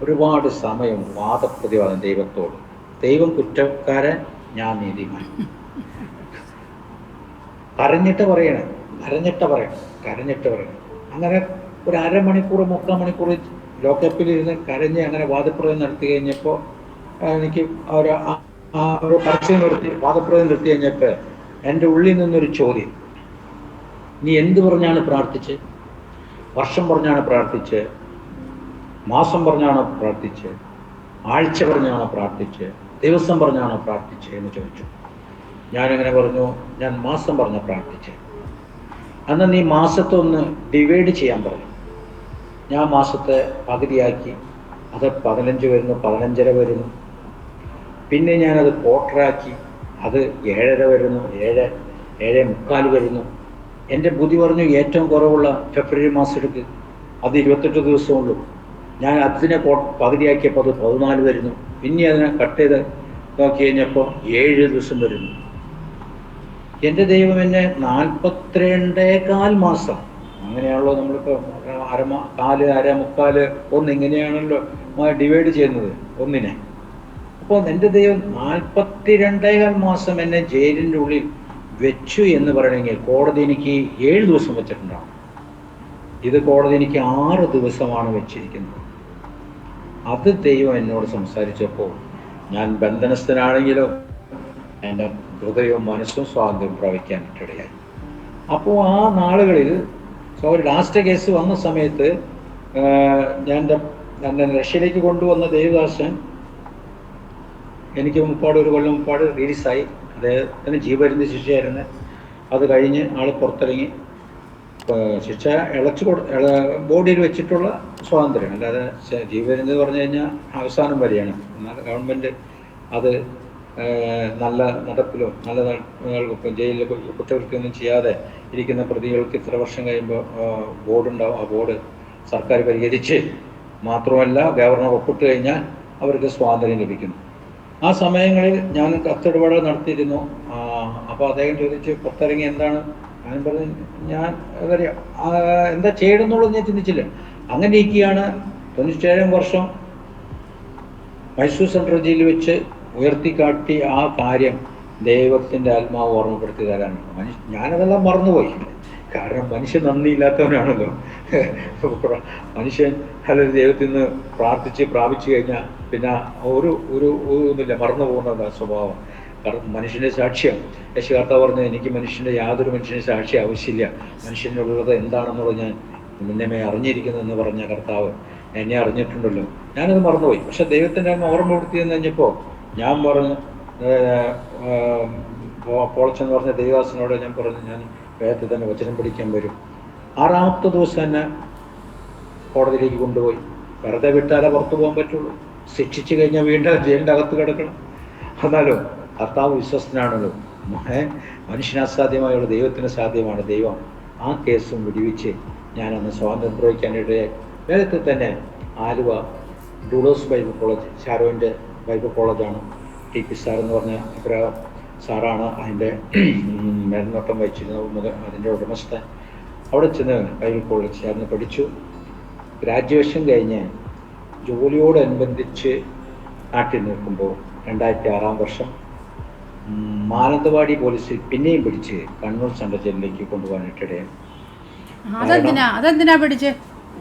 ഒരുപാട് സമയം വാദപ്രതിവാദം ദൈവത്തോട്. ദൈവം കുറ്റക്കാരൻ, ഞാൻ നീതിമാൻ. കരഞ്ഞിട്ട് പറയണം. അങ്ങനെ ഒരു 1/2 മണിക്കൂർ 3/4 മണിക്കൂർ ലോക്കപ്പിലിരുന്ന് കരഞ്ഞ് അങ്ങനെ വാദപ്രതിവാദം നടത്തി കഴിഞ്ഞപ്പോൾ എനിക്ക് ഒരു പരസ്യം വാദപ്രതിവാദം നിർത്തി കഴിഞ്ഞപ്പോൾ എൻ്റെ ഉള്ളിൽ നിന്നൊരു ചോദ്യം: നീ എന്ത് പറഞ്ഞാണ് പ്രാർത്ഥിച്ച്? വർഷം പറഞ്ഞാണ് പ്രാർത്ഥിച്ച്? മാസം പറഞ്ഞാണോ പ്രാർത്ഥിച്ച്? ആഴ്ച പറഞ്ഞാണോ പ്രാർത്ഥിച്ച്? ദിവസം പറഞ്ഞാണോ പ്രാർത്ഥിച്ച് എന്ന് ചോദിച്ചു. ഞാനങ്ങനെ പറഞ്ഞു, ഞാൻ മാസം പറഞ്ഞ പ്രാർത്ഥിച്ച്. അന്ന് നീ മാസത്തെ ഒന്ന് ഡിവൈഡ് ചെയ്യാൻ പറഞ്ഞു. ഞാൻ മാസത്തെ പകുതിയാക്കി. അത് 15 വരുന്നു, 15.5 വരുന്നു. പിന്നെ ഞാനത് ക്വാർട്ടറാക്കി. അത് 7.5 വരുന്നു, 7.75 വരുന്നു. എൻ്റെ ബുദ്ധി പറഞ്ഞു ഏറ്റവും കുറവുള്ള ഫെബ്രുവരി മാസം എടുക്ക്, അത് 28 ദിവസമുള്ളൂ. ഞാൻ അതിനെ പകുതിയാക്കിയപ്പോൾ അത് 14 വരുന്നു. പിന്നെ അതിനെ കട്ട് ചെയ്ത് നോക്കി കഴിഞ്ഞപ്പോൾ 7 ദിവസം വരുന്നു. എൻ്റെ ദൈവം എന്നെ 42.25 മാസം, അങ്ങനെയാണല്ലോ നമ്മളിപ്പോൾ ഇങ്ങനെയാണല്ലോ ഡിവൈഡ് ചെയ്യുന്നത് ഒന്നിനെ. അപ്പോൾ എൻ്റെ ദൈവം 42.25 മാസം എന്നെ ജയിലിൻ്റെ ഉള്ളിൽ വെച്ചു എന്ന് പറയണമെങ്കിൽ കോടതി എനിക്ക് 7 ദിവസം വെച്ചിട്ടുണ്ടാവും. ഇത് കോടതി എനിക്ക് 6 ദിവസമാണ് വെച്ചിരിക്കുന്നത്. അത് ദൈവം എന്നോട് സംസാരിച്ചപ്പോൾ ഞാൻ ബന്ധനസ്ഥനാണെങ്കിലും എൻ്റെ ഹൃദയവും മനസ്സും സ്വാതന്ത്ര്യം പ്രാപിക്കാനിട്ടിടയായി. അപ്പോൾ ആ നാളുകളിൽ ഒരു ലാസ്റ്റ് കേസ് വന്ന സമയത്ത് എന്നെ റഷ്യയിലേക്ക് കൊണ്ടുവന്ന ദേവദാസൻ എനിക്ക് ഒരു കൊല്ലം മുമ്പാട് റിലീസായി. അദ്ദേഹത്തിന് ജീവപര്യന്ത ശിക്ഷയായിരുന്നു. അത് കഴിഞ്ഞ് ആൾ പുറത്തിറങ്ങി. ശിക്ഷ ബോഡിയിൽ വെച്ചിട്ടുള്ള സ്വാതന്ത്ര്യം, അല്ലാതെ ജീവപര്യന്തം എന്ന് പറഞ്ഞു കഴിഞ്ഞാൽ അവസാനം വരെയാണ്. എന്നാൽ ഗവൺമെൻറ് അത് നല്ല നടപ്പിലോ നല്ല ജയിലിൽ കുറ്റകൃത്യമൊന്നും ചെയ്യാതെ ഇരിക്കുന്ന പ്രതികൾക്ക് ഇത്ര വർഷം കഴിയുമ്പോൾ ബോർഡുണ്ടാവും. ആ ബോർഡ് സർക്കാർ പരിഹരിച്ച്, മാത്രമല്ല ഗവർണർ ഒപ്പിട്ട് കഴിഞ്ഞാൽ അവർക്ക് സ്വാതന്ത്ര്യം ലഭിക്കുന്നു. ആ സമയങ്ങളിൽ ഞാൻ കത്തിടപാട് നടത്തിയിരുന്നു. അപ്പോൾ അദ്ദേഹം ചോദിച്ചു പുറത്തിറങ്ങി എന്താണ്? ഞാൻ പറഞ്ഞു ഞാൻ എന്താ ചെയ്യണമെന്നുള്ളത് ഞാൻ ചിന്തിച്ചില്ല. അങ്ങനെ ഇരിക്കുകയാണ് 97 വർഷം മൈസൂർ സെൻട്രൽ ജയിലിൽ വെച്ച് ഉയർത്തിക്കാട്ടി ആ കാര്യം ദൈവത്തിൻ്റെ ആത്മാവ് ഓർമ്മപ്പെടുത്തി തരാനാണ്. ഞാനതെല്ലാം മറന്നുപോയി. കാരണം മനുഷ്യൻ നന്ദിയില്ലാത്തവനാണല്ലോ. മനുഷ്യൻ അല്ലെങ്കിൽ ദൈവത്തിൽ നിന്ന് പ്രാപിച്ചു കഴിഞ്ഞാൽ പിന്നെ ഒന്നുമില്ല, മറന്നു പോകുന്നതാണ് സ്വഭാവം. കാരണം മനുഷ്യൻ്റെ സാക്ഷ്യം യേശുകർത്താവ് പറഞ്ഞു, എനിക്ക് യാതൊരു മനുഷ്യൻ്റെ സാക്ഷ്യം ആവശ്യമില്ല, മനുഷ്യനുള്ളത് എന്താണെന്നുള്ളത് ഞാൻ മുന്നമേ അറിഞ്ഞിരിക്കുന്നു പറഞ്ഞ കർത്താവ് എന്നെ അറിഞ്ഞിട്ടുണ്ടല്ലോ. ഞാനത് മറന്നുപോയി. പക്ഷെ ദൈവത്തിൻ്റെ ഓർമ്മപ്പെടുത്തിയെന്ന് കഴിഞ്ഞപ്പോൾ ഞാൻ പറഞ്ഞു, പോളച്ചെന്ന് പറഞ്ഞ ദേവദാസനോട് ഞാൻ പറഞ്ഞു, ഞാൻ വേഗത്തിൽ തന്നെ വചനം പഠിക്കാൻ വരും. 6ാമത്തെ ദിവസം തന്നെ കോടതിയിലേക്ക് കൊണ്ടുപോയി. വെറുതെ വിട്ടാലേ പുറത്തു പോകാൻ പറ്റുള്ളൂ. ശിക്ഷിച്ചു കഴിഞ്ഞാൽ വീണ്ടും ജയിലിൻ്റെ അകത്ത് കിടക്കണം. എന്നാലും കർത്താവ് വിശ്വസ്തനാണല്ലോ. മനുഷ്യന് അസാധ്യമായുള്ള ദൈവത്തിന് സാധ്യമാണ്. ദൈവം ആ കേസും വിടിവിച്ച് ഞാനന്ന് സ്വാതന്ത്ര്യം പ്രയോഗിക്കാനിടയായി. വേഗത്തിൽ തന്നെ ആലുവ ഡൂളോസ് ബൈബിൾ കോളേജ്, ഷാരോൻ്റെ ബൈബിൾ കോളേജാണ്. ടി.പി. സാർ എന്ന് പറഞ്ഞ സാറാണ് അതിൻ്റെ മേൽനോട്ടം വഹിച്ചിരുന്നത്, അതിൻ്റെ ഉടമസ്ഥൻ. അവിടെ ചെന്ന് ബൈബിൾ കോളേജ് ചേർന്ന് പഠിച്ചു. ഗ്രാജുവേഷൻ കഴിഞ്ഞ് ജോലിയോടനുബന്ധിച്ച് നാട്ടിൽ നിൽക്കുമ്പോൾ 2006 വർഷം മാനന്തവാടി പോലീസ് പിന്നെയും പിടിച്ച് കണ്ണൂർ സെൻട്രൽ ജയിലിലേക്ക് കൊണ്ടുപോകാനിട്ടിടയാണ്.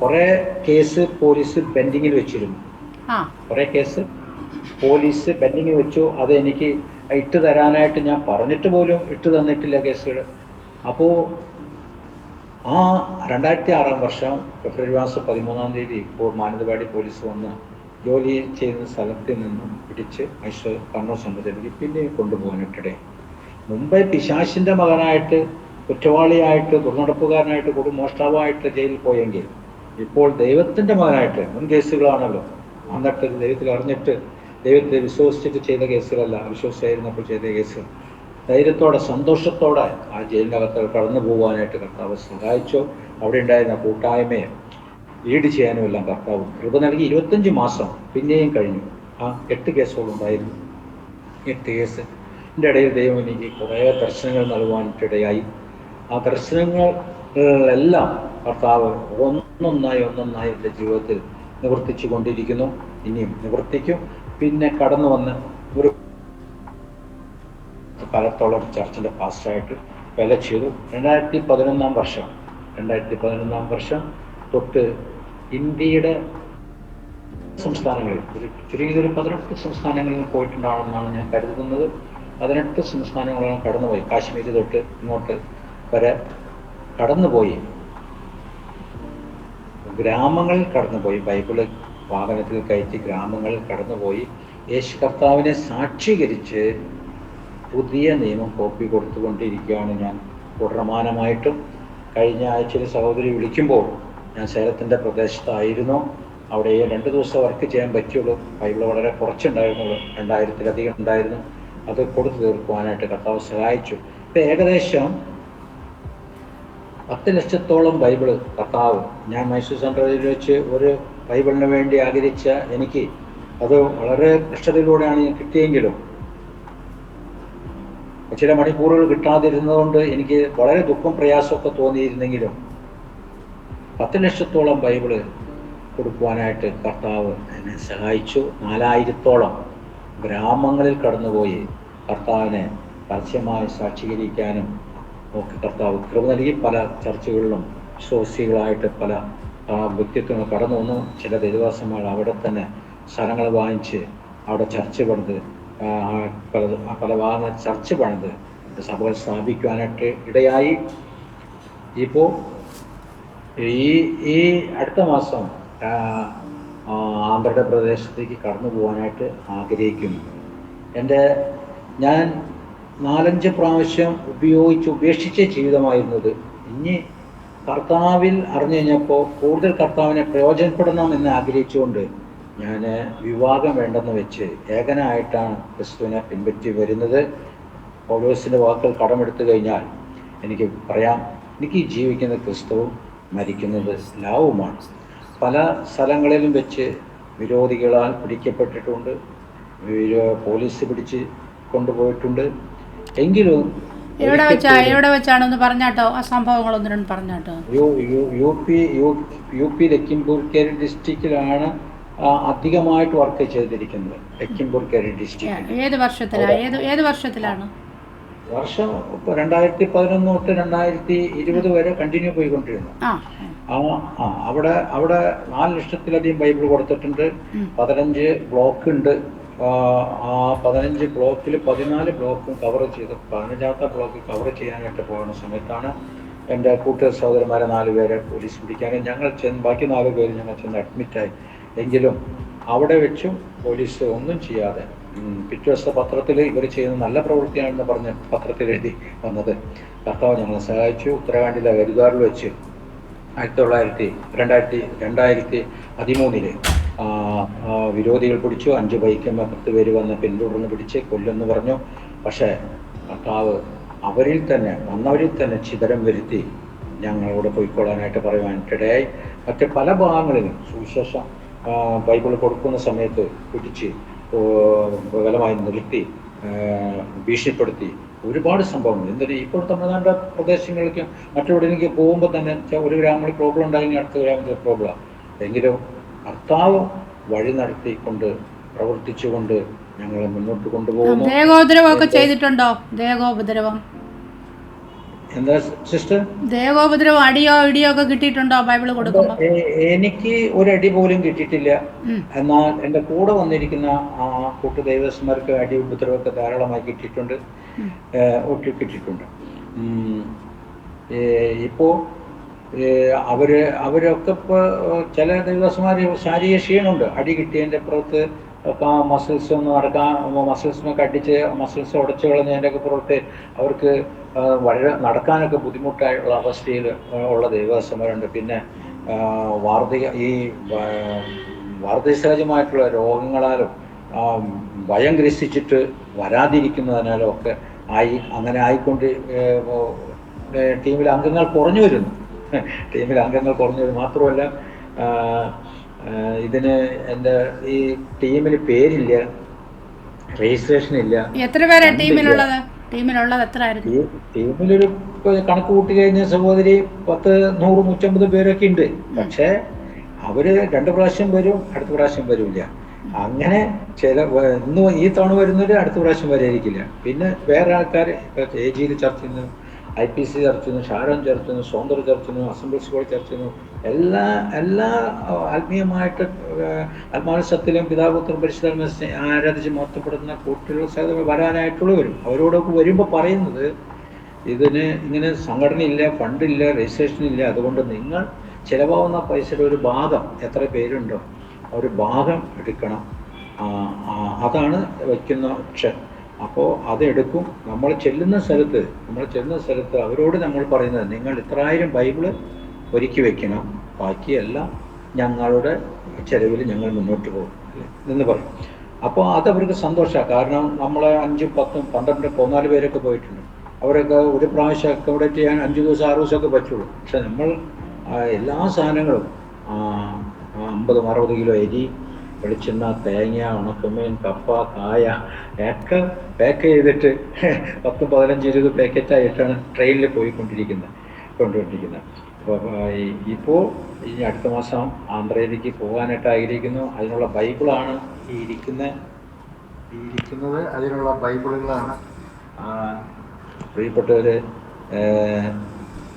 കുറെ കേസ് പോലീസ് പെൻഡിങ്ങിൽ വെച്ചിരുന്നു. കുറെ കേസ് പോലീസ് പെൻഡിങ്ങിൽ വെച്ചു. അത് എനിക്ക് ഇട്ട് തരാനായിട്ട് ഞാൻ പറഞ്ഞിട്ട് പോലും ഇട്ട് തന്നിട്ടില്ല കേസുകൾ. അപ്പോൾ ആ 2006 വർഷം ഫെബ്രുവരി മാസം 13 ഇപ്പോൾ മാനന്തവാടി പോലീസ് വന്ന് ജോലി ചെയ്യുന്ന സ്ഥലത്ത് നിന്നും പിടിച്ച് മൈസൂർ കണ്ണൂർ സമുദ്രത്തിലേക്ക് പിന്നെയും കൊണ്ടുപോകാനിട്ടിടയിൽ മുമ്പേ പിശാശിൻ്റെ മകനായിട്ട് കുറ്റവാളിയായിട്ട് ദുർനടപ്പുകാരനായിട്ട് മോഷ്ടാവായിട്ട് ജയിലിൽ പോയെങ്കിൽ ഇപ്പോൾ ദൈവത്തിൻ്റെ മകനായിട്ട് മുൻ കേസുകളാണല്ലോ, എന്നിട്ട് ദൈവത്തിൽ അറിഞ്ഞിട്ട് ദൈവത്തെ വിശ്വസിച്ചിട്ട് ചെയ്ത കേസുകളല്ല, അവിശ്വസിച്ചായിരുന്നപ്പോൾ ചെയ്ത കേസുകൾ ധൈര്യത്തോടെ സന്തോഷത്തോടെ ആ ജയിലിനകത്ത് കടന്നു പോകാനായിട്ട് കർത്താവ് സഹായിച്ചു. അവിടെ ഉണ്ടായിരുന്ന കൂട്ടായ്മയെ ലീഡ് ചെയ്യാനും എല്ലാം കർത്താവ് കൃപ നൽകി. 25 മാസം പിന്നെയും കഴിഞ്ഞു. ആ 8 കേസുകളുണ്ടായിരുന്നു. 8 കേസ് എൻ്റെ ഇടയിൽ ദൈവം എനിക്ക് കുറേ ദർശനങ്ങൾ നൽകുവാനിട്ടിടയായി. ആ ദർശനങ്ങളെല്ലാം കർത്താവ് ഒന്നൊന്നായി എൻ്റെ ജീവിതത്തിൽ നിവർത്തിച്ചു കൊണ്ടിരിക്കുന്നു, ഇനിയും നിവർത്തിക്കും. പിന്നെ കടന്നു വന്ന് ഒരു കാലത്തോളം ചർച്ചിൻ്റെ പാസ്റ്ററായിട്ട് വേല ചെയ്തു. 2011 വർഷം തൊട്ട് ഇന്ത്യയുടെ സംസ്ഥാനങ്ങളിൽ ചെറിയൊരു 18 സംസ്ഥാനങ്ങളിൽ പോയിട്ടുണ്ടാണെന്നാണ് ഞാൻ കരുതുന്നത്. 18 സംസ്ഥാനങ്ങളോളം കടന്നുപോയി. കാശ്മീർ തൊട്ട് ഇങ്ങോട്ട് വരെ കടന്നുപോയി. ഗ്രാമങ്ങളിൽ കടന്നുപോയി. ബൈബിള് വാഹനത്തിൽ കയറ്റി ഗ്രാമങ്ങളിൽ കടന്നുപോയി. യേശു കർത്താവിനെ സാക്ഷീകരിച്ച് പുതിയ നിയമം കോപ്പി കൊടുത്തുകൊണ്ടിരിക്കുകയാണ് ഞാൻ തുടർമാനമായിട്ടും. കഴിഞ്ഞ ആഴ്ചയിൽ സഹോദരി വിളിക്കുമ്പോൾ ഞാൻ സേലത്തിൻ്റെ പ്രദേശത്തായിരുന്നു. അവിടെ 2 ദിവസം വർക്ക് ചെയ്യാൻ പറ്റുള്ളൂ. ബൈബിൾ വളരെ കുറച്ചുണ്ടായിരുന്നുള്ളൂ, 2000-ലധികം ഉണ്ടായിരുന്നു. അത് കൊടുത്തു തീർക്കുവാനായിട്ട് കർത്താവ് സഹായിച്ചു. ഇപ്പം ഏകദേശം 10 ലക്ഷത്തോളം ബൈബിള് കർത്താവ്, ഞാൻ മൈസൂർ സെൻട്രലിൽ വെച്ച് ഒരു ബൈബിളിന് വേണ്ടി ആഗ്രഹിച്ച എനിക്ക് അത് വളരെ കഷ്ടതയിലൂടെയാണ് കിട്ടിയെങ്കിലും ചില മണിക്കൂറുകൾ കിട്ടാതിരുന്നതുകൊണ്ട് എനിക്ക് വളരെ ദുഃഖം പ്രയാസമൊക്കെ തോന്നിയിരുന്നെങ്കിലും 10 ലക്ഷത്തോളം ബൈബിള് കൊടുക്കുവാനായിട്ട് കർത്താവ് എന്നെ സഹായിച്ചു. 4000-ഓളം ഗ്രാമങ്ങളിൽ കടന്നുപോയി കർത്താവിനെ പരസ്യമായി സാക്ഷീകരിക്കാനും ഒക്കെ കർത്താവ് കൃപ നൽകി. പല ചർച്ചകളിലും വിശ്വാസികളായിട്ട് പല വ്യക്തിത്വങ്ങൾ കടന്നു വന്നു. ചില ദൈവദാസന്മാർ അവിടെ തന്നെ സ്ഥലങ്ങൾ വാങ്ങിച്ച് അവിടെ ചർച്ച പണിത് പല ഭാഗങ്ങൾ ചർച്ച പണിത് സഭകൾ സ്ഥാപിക്കുവാനായിട്ട് ഇടയായി. ഇപ്പോൾ ഈ അടുത്ത മാസം ആന്ധ്രയുടെ പ്രദേശത്തേക്ക് കടന്നു പോകാനായിട്ട് ആഗ്രഹിക്കുന്നു. ഞാൻ 4-5 പ്രാവശ്യം ഉപേക്ഷിച്ച ജീവിതമായിരുന്നത് ഇനി കർത്താവിൽ അറിഞ്ഞു കഴിഞ്ഞപ്പോൾ കൂടുതൽ കർത്താവിനെ പ്രയോജനപ്പെടണം എന്ന് ആഗ്രഹിച്ചുകൊണ്ട് ഞാൻ വിവാഹം വേണ്ടെന്ന് വെച്ച് ഏകനായിട്ടാണ് ക്രിസ്തുവിനെ പിൻപറ്റി വരുന്നത്. പൗലോസിൻ്റെ വാക്കുകൾ കടമെടുത്തു കഴിഞ്ഞാൽ എനിക്ക് പറയാം, എനിക്ക് ജീവിക്കുന്ന ക്രിസ്തുവും മരിക്കുന്നത് ലാഭവുമാണ്. പല സ്ഥലങ്ങളിലും വെച്ച് വിരോധികളാൽ പിടിക്കപ്പെട്ടിട്ടുണ്ട്, പോലീസ് പിടിച്ച് കൊണ്ടുപോയിട്ടുണ്ട്. എങ്കിലും എവിടെ വെച്ചാണെന്ന് പറഞ്ഞാട്ടോ, ആ സംഭവങ്ങളൊന്നും പറഞ്ഞാട്ടോ. യു പി ലഖിംപൂർ കേരി ഡിസ്ട്രിക്റ്റിലാണ് അധികമായിട്ട് വർക്ക് ചെയ്തിരിക്കുന്നത്. ലഖിംപൂർ കേരി ഡിസ്ട്രിക്റ്റ്. ഏത് വർഷത്തിലാണ്? വർഷം 2011 തൊട്ട് 2020 വരെ കണ്ടിന്യൂ പോയിക്കൊണ്ടിരുന്നു. അവിടെ 4 ലക്ഷത്തിലധികം ബൈബിൾ കൊടുത്തിട്ടുണ്ട്. 15 ബ്ലോക്ക് ഉണ്ട്. ആ 15 ബ്ലോക്കിൽ 14 ബ്ലോക്കും കവർ ചെയ്ത് 15ാമത്തെ ബ്ലോക്ക് കവർ ചെയ്യാനായിട്ട് പോകുന്ന സമയത്താണ് എൻ്റെ കൂട്ടുകാർ സഹോദരന്മാരെ 4 പേരെ പോലീസ് പിടിക്കാനും ബാക്കി 4 പേര് ഞങ്ങൾ ചെന്ന് അഡ്മിറ്റായി. എങ്കിലും അവിടെ വെച്ചും പോലീസ് ഒന്നും ചെയ്യാതെ പിറ്റേ ദിവസത്തെ പത്രത്തിൽ ഇവർ ചെയ്യുന്ന നല്ല പ്രവൃത്തിയാണെന്ന് പറഞ്ഞ് പത്രത്തിൽ എഴുതി വന്നത്. കർത്താവ് ഞങ്ങളെ സഹായിച്ചു. ഉത്തരാഖണ്ഡിലെ ഹരിദ്വാറിൽ വെച്ച് 2013 വിരോധികൾ പിടിച്ചു. 5 ബൈക്കുമ്മ 10 പേര് വന്ന് പിന്തുടർന്ന് പിടിച്ച് കൊല്ലുമെന്ന് പറഞ്ഞു. പക്ഷേ കർത്താവ് വന്നവരിൽ തന്നെ ചിതരം വരുത്തി ഞങ്ങളോട് പോയിക്കൊള്ളാനായിട്ട് പറയുവാനിടയായി. മറ്റ് പല ഭാഗങ്ങളിലും സുവിശേഷം ബൈബിൾ കൊടുക്കുന്ന സമയത്ത് പിടിച്ച് ബലമായി നിർത്തി ഭീഷണിപ്പെടുത്തി ഒരുപാട് സംഭവങ്ങൾ. എന്നിട്ട് ഇപ്പോൾ തമിഴ്നാട് പ്രദേശങ്ങളിലേക്ക് മറ്റെവിടെയെങ്കിലും പോകുമ്പോൾ തന്നെ ഒരു ഗ്രാമത്തിൽ പ്രോബ്ലം ഉണ്ടായെങ്കിൽ അടുത്ത ഗ്രാമത്തിൽ പ്രോബ്ലം. എങ്കിലും കർത്താവ് വഴി നടത്തിക്കൊണ്ട് പ്രവർത്തിച്ചുകൊണ്ട് ഞങ്ങളെ മുന്നോട്ട് കൊണ്ടുപോകുന്നു. ദേഹോപദ്രവമൊക്കെ ചെയ്തിട്ടുണ്ടോ? ദേഹോപദ്രവം എന്താ സിസ്റ്റർ? ദേഹോപദ്രവം അടിയോ ഇടിയോ ഒക്കെ കിട്ടിയിട്ടുണ്ടോ ബൈബിൾ കൊടുക്കുമ്പോൾ? എനിക്ക് ഒരടി പോലും കിട്ടിയിട്ടില്ല. എന്നാൽ എൻ്റെ കൂടെ വന്നിരിക്കുന്ന കൂട്ടു ദൈവസ്മാർക്ക് അടി ഉപദ്രവമൊക്കെ ധാരാളമായി കിട്ടിയിട്ടുണ്ട്. ഇപ്പോൾ അവരൊക്കെ ഇപ്പോൾ ചില ദിവസന്മാർ ശാരീരിക ക്ഷീണമുണ്ട്. അടി കിട്ടിയതിൻ്റെ പുറത്ത് മസിൽസ് ഒന്ന് മസിൽസിനൊക്കെ അടിച്ച് മസിൽസ് ഉടച്ചു കളഞ്ഞതിൻ്റെയൊക്കെ പുറത്ത് അവർക്ക് വളരെ നടക്കാനൊക്കെ ബുദ്ധിമുട്ടായുള്ള അവസ്ഥയിൽ ഉള്ള ദേവദാസന്മാരുണ്ട്. പിന്നെ വാർദ്ധക്യസഹജമായിട്ടുള്ള രോഗങ്ങളാലും ഭയം ഗ്രസിച്ചിട്ട് വരാതിരിക്കുന്നതിനാലും ഒക്കെ അങ്ങനെ ആയിക്കൊണ്ട് ടീമിലെ അംഗങ്ങൾ കുറഞ്ഞു വരുന്നു. മാത്രമല്ല ഇതിന് എൻ്റെ ഈ ടീമിൽ പേരില്ല, രജിസ്ട്രേഷൻ ഇല്ല. എത്ര പേരാ ടീമിലുള്ളത്? ടീമിലൊരു കണക്ക് കൂട്ടി കഴിഞ്ഞ സഹോദരി 100-150 പേരൊക്കെ ഉണ്ട്. പക്ഷെ അവര് 2 പ്രാവശ്യം വരും, അടുത്ത പ്രാവശ്യം വരില്ല. അങ്ങനെ ഇന്ന് ഈ തവണ വരുന്നവര് അടുത്ത പ്രാവശ്യം വരായിരിക്കില്ല. പിന്നെ വേറെ ആൾക്കാർ AG ചർച്ച ചെയ്യുന്നു, IPC ചർച്ച ചെയ്യുന്നു, ഷാരോൺ ചർച്ച ചെയ്യുന്നു, സ്വതന്ത്ര ചർച്ച ചെയ്യുന്നു, അസംബ്ലീസ് കോൾ ചർച്ച ചെയ്യുന്നു. എല്ലാ ആത്മീയമായിട്ട് ആത്മാനുസത്തിലും പിതാപുത്രം പരിശുദ്ധാത്മാവിനെ ആരാധിച്ച് മഹത്വപ്പെടുന്ന കൂട്ടുകൾ സഹിതം വരാനായിട്ടുള്ളവരും അവരോടൊക്കെ വരുമ്പോൾ പറയുന്നത്, ഇതിന് ഇങ്ങനെ സംഘടനയില്ല, ഫണ്ടില്ല, രജിസ്ട്രേഷൻ ഇല്ല. അതുകൊണ്ട് നിങ്ങൾ ചിലവാകുന്ന പൈസയുടെ ഒരു ഭാഗം, എത്ര പേരുണ്ടോ ഒരു ഭാഗം എടുക്കണം. അതാണ് വയ്ക്കുന്ന ഓപ്ഷൻ. അപ്പോൾ അതെടുക്കും. നമ്മൾ ചെല്ലുന്ന സ്ഥലത്ത് അവരോട് നമ്മൾ പറയുന്നത്, നിങ്ങൾ ഇത്രായിരം ബൈബിള് ഒരുക്കി വെക്കണം, ബാക്കിയെല്ലാം ഞങ്ങളുടെ ചെലവിൽ ഞങ്ങൾ മുന്നോട്ട് പോകും എന്ന് പറയും. അപ്പോൾ അതവർക്ക് സന്തോഷമാണ്. കാരണം നമ്മളെ 5, 10, 12, 14 പേരൊക്കെ പോയിട്ടുണ്ട്. അവരൊക്കെ ഒരു പ്രാവശ്യം അക്കോമഡേറ്റ് ചെയ്യാൻ 5 ദിവസം 6 ദിവസമൊക്കെ പറ്റുള്ളൂ. പക്ഷെ നമ്മൾ എല്ലാ സാധനങ്ങളും 50-60 കിലോ അരി, വെളിച്ചെണ്ണ, തേങ്ങ, ഉണക്കമീൻ, കപ്പ, കായ ഒക്കെ പാക്ക് ചെയ്തിട്ട് 10-15-20 പാക്കറ്റായിട്ടാണ് ട്രെയിനിൽ കൊണ്ടുകൊണ്ടിരിക്കുന്നത്. അപ്പോൾ ഇപ്പോൾ ഇനി അടുത്ത മാസം ആന്ധ്രയിലേക്ക് പോകാനായിട്ട് ആഗ്രഹിക്കുന്നു. അതിനുള്ള ബൈബിളാണ് ഇരിക്കുന്നത്. അതിനുള്ള ബൈബിളുകളാണ്. പ്രിയപ്പെട്ടവർ,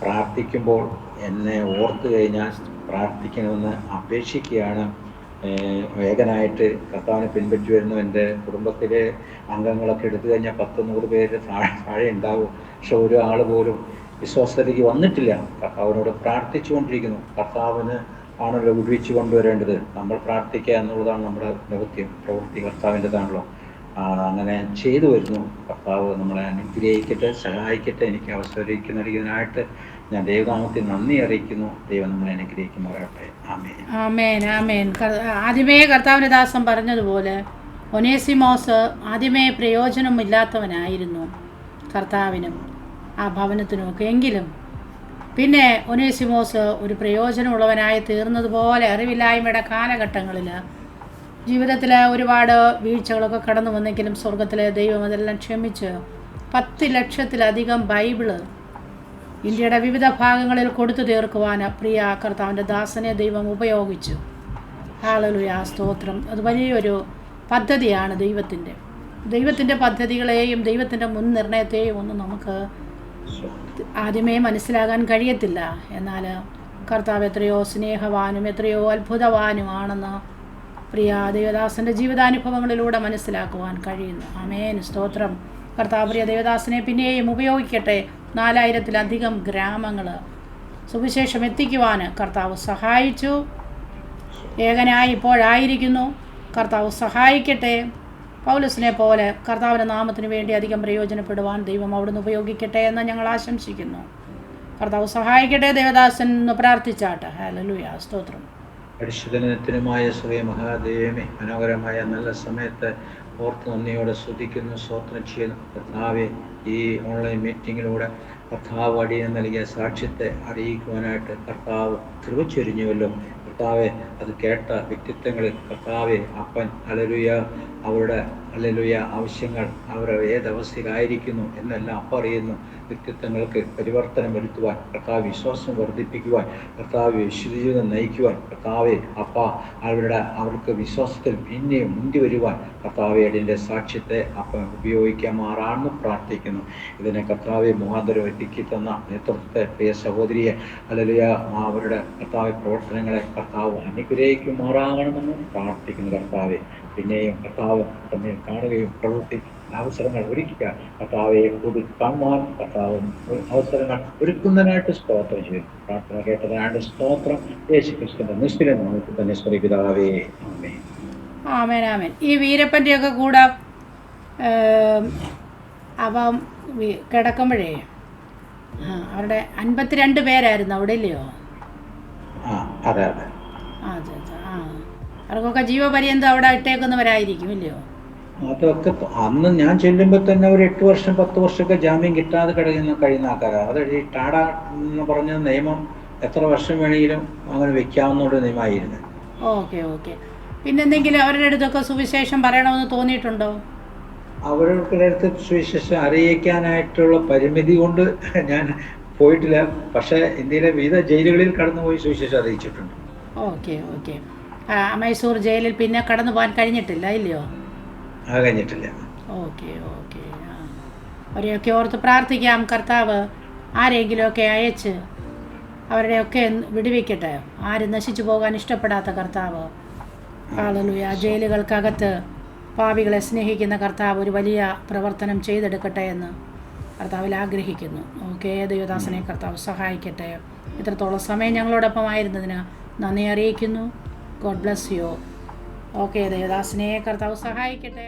പ്രാർത്ഥിക്കുമ്പോൾ എന്നെ ഓർത്തു കഴിഞ്ഞാൽ പ്രാർത്ഥിക്കണമെന്ന് അപേക്ഷിക്കുകയാണ്. വേഗനായിട്ട് കർത്താവിനെ പിൻപറ്റി വരുന്നു. എൻ്റെ കുടുംബത്തിലെ അംഗങ്ങളൊക്കെ എടുത്തു കഴിഞ്ഞാൽ 10-100 പേര് താഴെ ഉണ്ടാവും. പക്ഷെ ഒരാൾ പോലും വിശ്വാസത്തിലേക്ക് വന്നിട്ടില്ല. കർത്താവിനോട് പ്രാർത്ഥിച്ചുകൊണ്ടിരിക്കുന്നു. കർത്താവിന് ആണല്ലോ വിടുവിച്ച് കൊണ്ടുവരേണ്ടത്. നമ്മൾ പ്രാർത്ഥിക്കുക എന്നുള്ളതാണ് നമ്മുടെ പ്രവൃത്തി കർത്താവിൻ്റെതാണല്ലോ. അങ്ങനെ ചെയ്തു വരുന്നു. കർത്താവ് നമ്മളെ അനുഗ്രഹിക്കട്ടെ, സഹായിക്കട്ടെ. എനിക്ക് അവസരം നൽകിയതിനായിട്ട് ഞാൻ ദൈവനാമത്തിൽ നന്ദി അറിയിക്കുന്നു. ദൈവം നമ്മളെ അനുഗ്രഹിക്കുമാറാകട്ടെ. ആമേൻ, ആമേൻ, ആമേൻ. ആദ്യമേ കർത്താവിൻ്റെ ദാസൻ പറഞ്ഞതുപോലെ ഒനേസിമോസ് ആദ്യമേ പ്രയോജനമില്ലാത്തവനായിരുന്നു കർത്താവിനും ആ ഭവനത്തിനുമൊക്കെ. എങ്കിലും പിന്നെ ഒനേസിമോസ് ഒരു പ്രയോജനമുള്ളവനായി തീർന്നതുപോലെ അറിവില്ലായ്മയുടെ കാലഘട്ടങ്ങളിൽ ജീവിതത്തിൽ ഒരുപാട് വീഴ്ചകളൊക്കെ കടന്നു വന്നെങ്കിലും സ്വർഗത്തിലെ ദൈവം അതെല്ലാം ക്ഷമിച്ച് 10 ലക്ഷത്തിലധികം ബൈബിള് ഇന്ത്യയുടെ വിവിധ ഭാഗങ്ങളിൽ കൊടുത്തു തീർക്കുവാൻ പ്രിയ കർത്താവിൻ്റെ ദാസനെ ദൈവം ഉപയോഗിച്ചു. ഹല്ലേലൂയ, സ്തോത്രം. അത് വലിയൊരു പദ്ധതിയാണ് ദൈവത്തിൻ്റെ പദ്ധതികളെയും ദൈവത്തിൻ്റെ മുൻനിർണയത്തെയും ഒന്നും നമുക്ക് ആദ്യമേ മനസ്സിലാകാൻ കഴിയത്തില്ല. എന്നാൽ കർത്താവ് എത്രയോ സ്നേഹവാനും എത്രയോ അത്ഭുതവാനുമാണെന്ന് പ്രിയ ദേവദാസൻ്റെ ജീവിതാനുഭവങ്ങളിലൂടെ മനസ്സിലാക്കുവാൻ കഴിയുന്നു. ആമേൻ, സ്തോത്രം. കർത്താവ് പ്രിയ ദേവദാസനെ പിന്നെയും ഉപയോഗിക്കട്ടെ. 4000-ലധികം ഗ്രാമങ്ങൾ സുവിശേഷം എത്തിക്കുവാൻ കർത്താവ് സഹായിച്ചു. ഏകനായി ഇപ്പോഴായിരിക്കുന്നു. കർത്താവ് സഹായിക്കട്ടെ. പൗലോസിനെ പോലെ കർത്താവിൻ്റെ നാമത്തിന് വേണ്ടി അധികം പ്രയോജനപ്പെടുവാൻ ദൈവം അവിടുന്ന് ഉപയോഗിക്കട്ടെ എന്ന് ഞങ്ങൾ ആശംസിക്കുന്നു. കർത്താവ് സഹായിക്കട്ടെ. ദേവദാസൻ എന്ന് പ്രാർത്ഥിച്ചാട്ടെ. ഹല്ലേലൂയ, സ്തോത്രം. പരിശുദ്ധനത്തിനുമായ സ്വയം മഹാദേവമേ, മനോഹരമായ നല്ല സമയത്ത് ഓർത്ത് നന്ദിയോടെ സ്തുതിക്കുന്നു, സ്തോത്രം ചെയ്യുന്നു. കർത്താവെ, ഈ ഓൺലൈൻ മീറ്റിങ്ങിലൂടെ കർത്താവ് അടിയന് നൽകിയ സാക്ഷ്യത്തെ അറിയിക്കുവാനായിട്ട് കർത്താവ് കൃപ ചൊരിഞ്ഞുവല്ലോ. കർത്താവെ, അത് കേട്ട വ്യക്തിത്വങ്ങളിൽ കർത്താവെ, അപ്പൻ ഹല്ലേലൂയ അവരുടെ ഹല്ലേലൂയ ആവശ്യങ്ങൾ അവർ ഏതവസ്ഥയിലായിരിക്കുന്നു എന്നെല്ലാം അപ്പം അറിയുന്നു. വ്യക്തിത്വങ്ങൾക്ക് പരിവർത്തനം വരുത്തുവാൻ, കർത്താവ് വിശ്വാസം വർദ്ധിപ്പിക്കുവാൻ, കർത്താവ് വിശുദ്ധജീവിതം നയിക്കുവാൻ, കർത്താവെ അവർക്ക് വിശ്വാസത്തിൽ പിന്നെയും മുന്തി വരുവാൻ കർത്താവെ അതിൻ്റെ സാക്ഷ്യത്തെ അപ്പം ഉപയോഗിക്കാമാറാണെന്ന് പ്രാർത്ഥിക്കുന്നു. ഇതിനെ കർത്താവെ മുഖാന്തരം ഒരുക്കി തന്ന നേതൃത്വത്തെ പ്രിയ സഹോദരിയെ ഹല്ലേലൂയ അവരുടെ കർത്താവ് പ്രവർത്തനങ്ങളെ കർത്താവ് അനുഗ്രഹിക്കുമാറാകണമെന്ന് പ്രാർത്ഥിക്കുന്നു. കർത്താവെ, പിന്നെയും കർത്താവ് തന്നെ കാണുകയും അവസരങ്ങൾ ഒരുക്കുക. കർത്താവെ കാണുവാൻ കർത്താവ് അവസരങ്ങൾ ഒരുക്കുന്നതിനായിട്ട് സ്തോത്രം ചെയ്യും. പ്രാർത്ഥന കേട്ടതിനായിട്ട് സ്തോത്രം. യേശു ക്രിസ്തുവിന്റെ നിശ്ചയം നമുക്ക് തന്നെ സ്വർഗ്ഗപിതാവേ. ആമേൻ. ആമേൻ ആമേൻ. ഈ വീരപ്പൻ്റെയൊക്കെ കൂടെ അവൻ കിടക്കുമ്പോഴേ അവരുടെ 52 പേരായിരുന്നു അവിടെ, ഇല്ലയോ? അതെ അതെ അതെ അതെ. അവർക്കൊക്കെ ജീവപര്യന്തം അവിടെ ഇട്ടേക്കുന്നവരായിരിക്കും, ഇല്ലയോ? അതൊക്കെ അന്ന് ഞാൻ ചെല്ലുമ്പോൾ തന്നെ ഒരു 8 വർഷം 10 വർഷമൊക്കെ ജാമ്യം കിട്ടാതെ കഴിയുന്ന ആൾക്കാരാണ്. അത് ഈ ടാഡ എന്ന് പറഞ്ഞ നിയമം എത്ര വർഷം വേണമെങ്കിലും അങ്ങനെ വെക്കാവുന്ന ഒരു നിയമമായിരുന്നു. Okay okay. പിന്നെ എന്തെങ്കിലും അവരുടെ അടുത്തൊക്കെ സുവിശേഷം പറയണമെന്ന് തോന്നിയിട്ടുണ്ടോ? അവരുടെ അടുത്ത് സുവിശേഷം അറിയിക്കാനായിട്ടുള്ള പരിമിതി കൊണ്ട് ഞാൻ പോയിട്ടില്ല. പക്ഷേ ഇന്ത്യയിലെ വിവിധ ജയിലുകളിൽ കടന്നുപോയി സുവിശേഷം അറിയിച്ചിട്ടുണ്ട്. Okay okay. മൈസൂർ ജയിലിൽ പിന്നെ കടന്നു പോകാൻ കഴിഞ്ഞിട്ടില്ല, ഇല്ലയോ? കഴിഞ്ഞിട്ടില്ല. Okay okay. അവരെയൊക്കെ ഓർത്ത് പ്രാർത്ഥിക്കാം. കർത്താവ് ആരെങ്കിലുമൊക്കെ അയച്ച് അവരുടെയൊക്കെ വിടുവിക്കട്ടെ. ആരും നശിച്ചു പോകാൻ ഇഷ്ടപ്പെടാത്ത കർത്താവ്. ഹല്ലേലൂയ. ജയിലുകൾക്കകത്ത് പാപികളെ സ്നേഹിക്കുന്ന കർത്താവ് ഒരു വലിയ പ്രവർത്തനം ചെയ്തെടുക്കട്ടെ എന്ന് കർത്താവിൽ ആഗ്രഹിക്കുന്നു. ഓക്കെ, ദൈവദാസനെ കർത്താവ് സഹായിക്കട്ടെ. ഇത്രത്തോളം സമയം ഞങ്ങളോടൊപ്പം ആയിരുന്നതിന് നന്ദി അറിയിക്കുന്നു. God bless you. ഓക്കെ, ദൈവദാസനെ കർത്താവ് സഹായിക്കട്ടെ.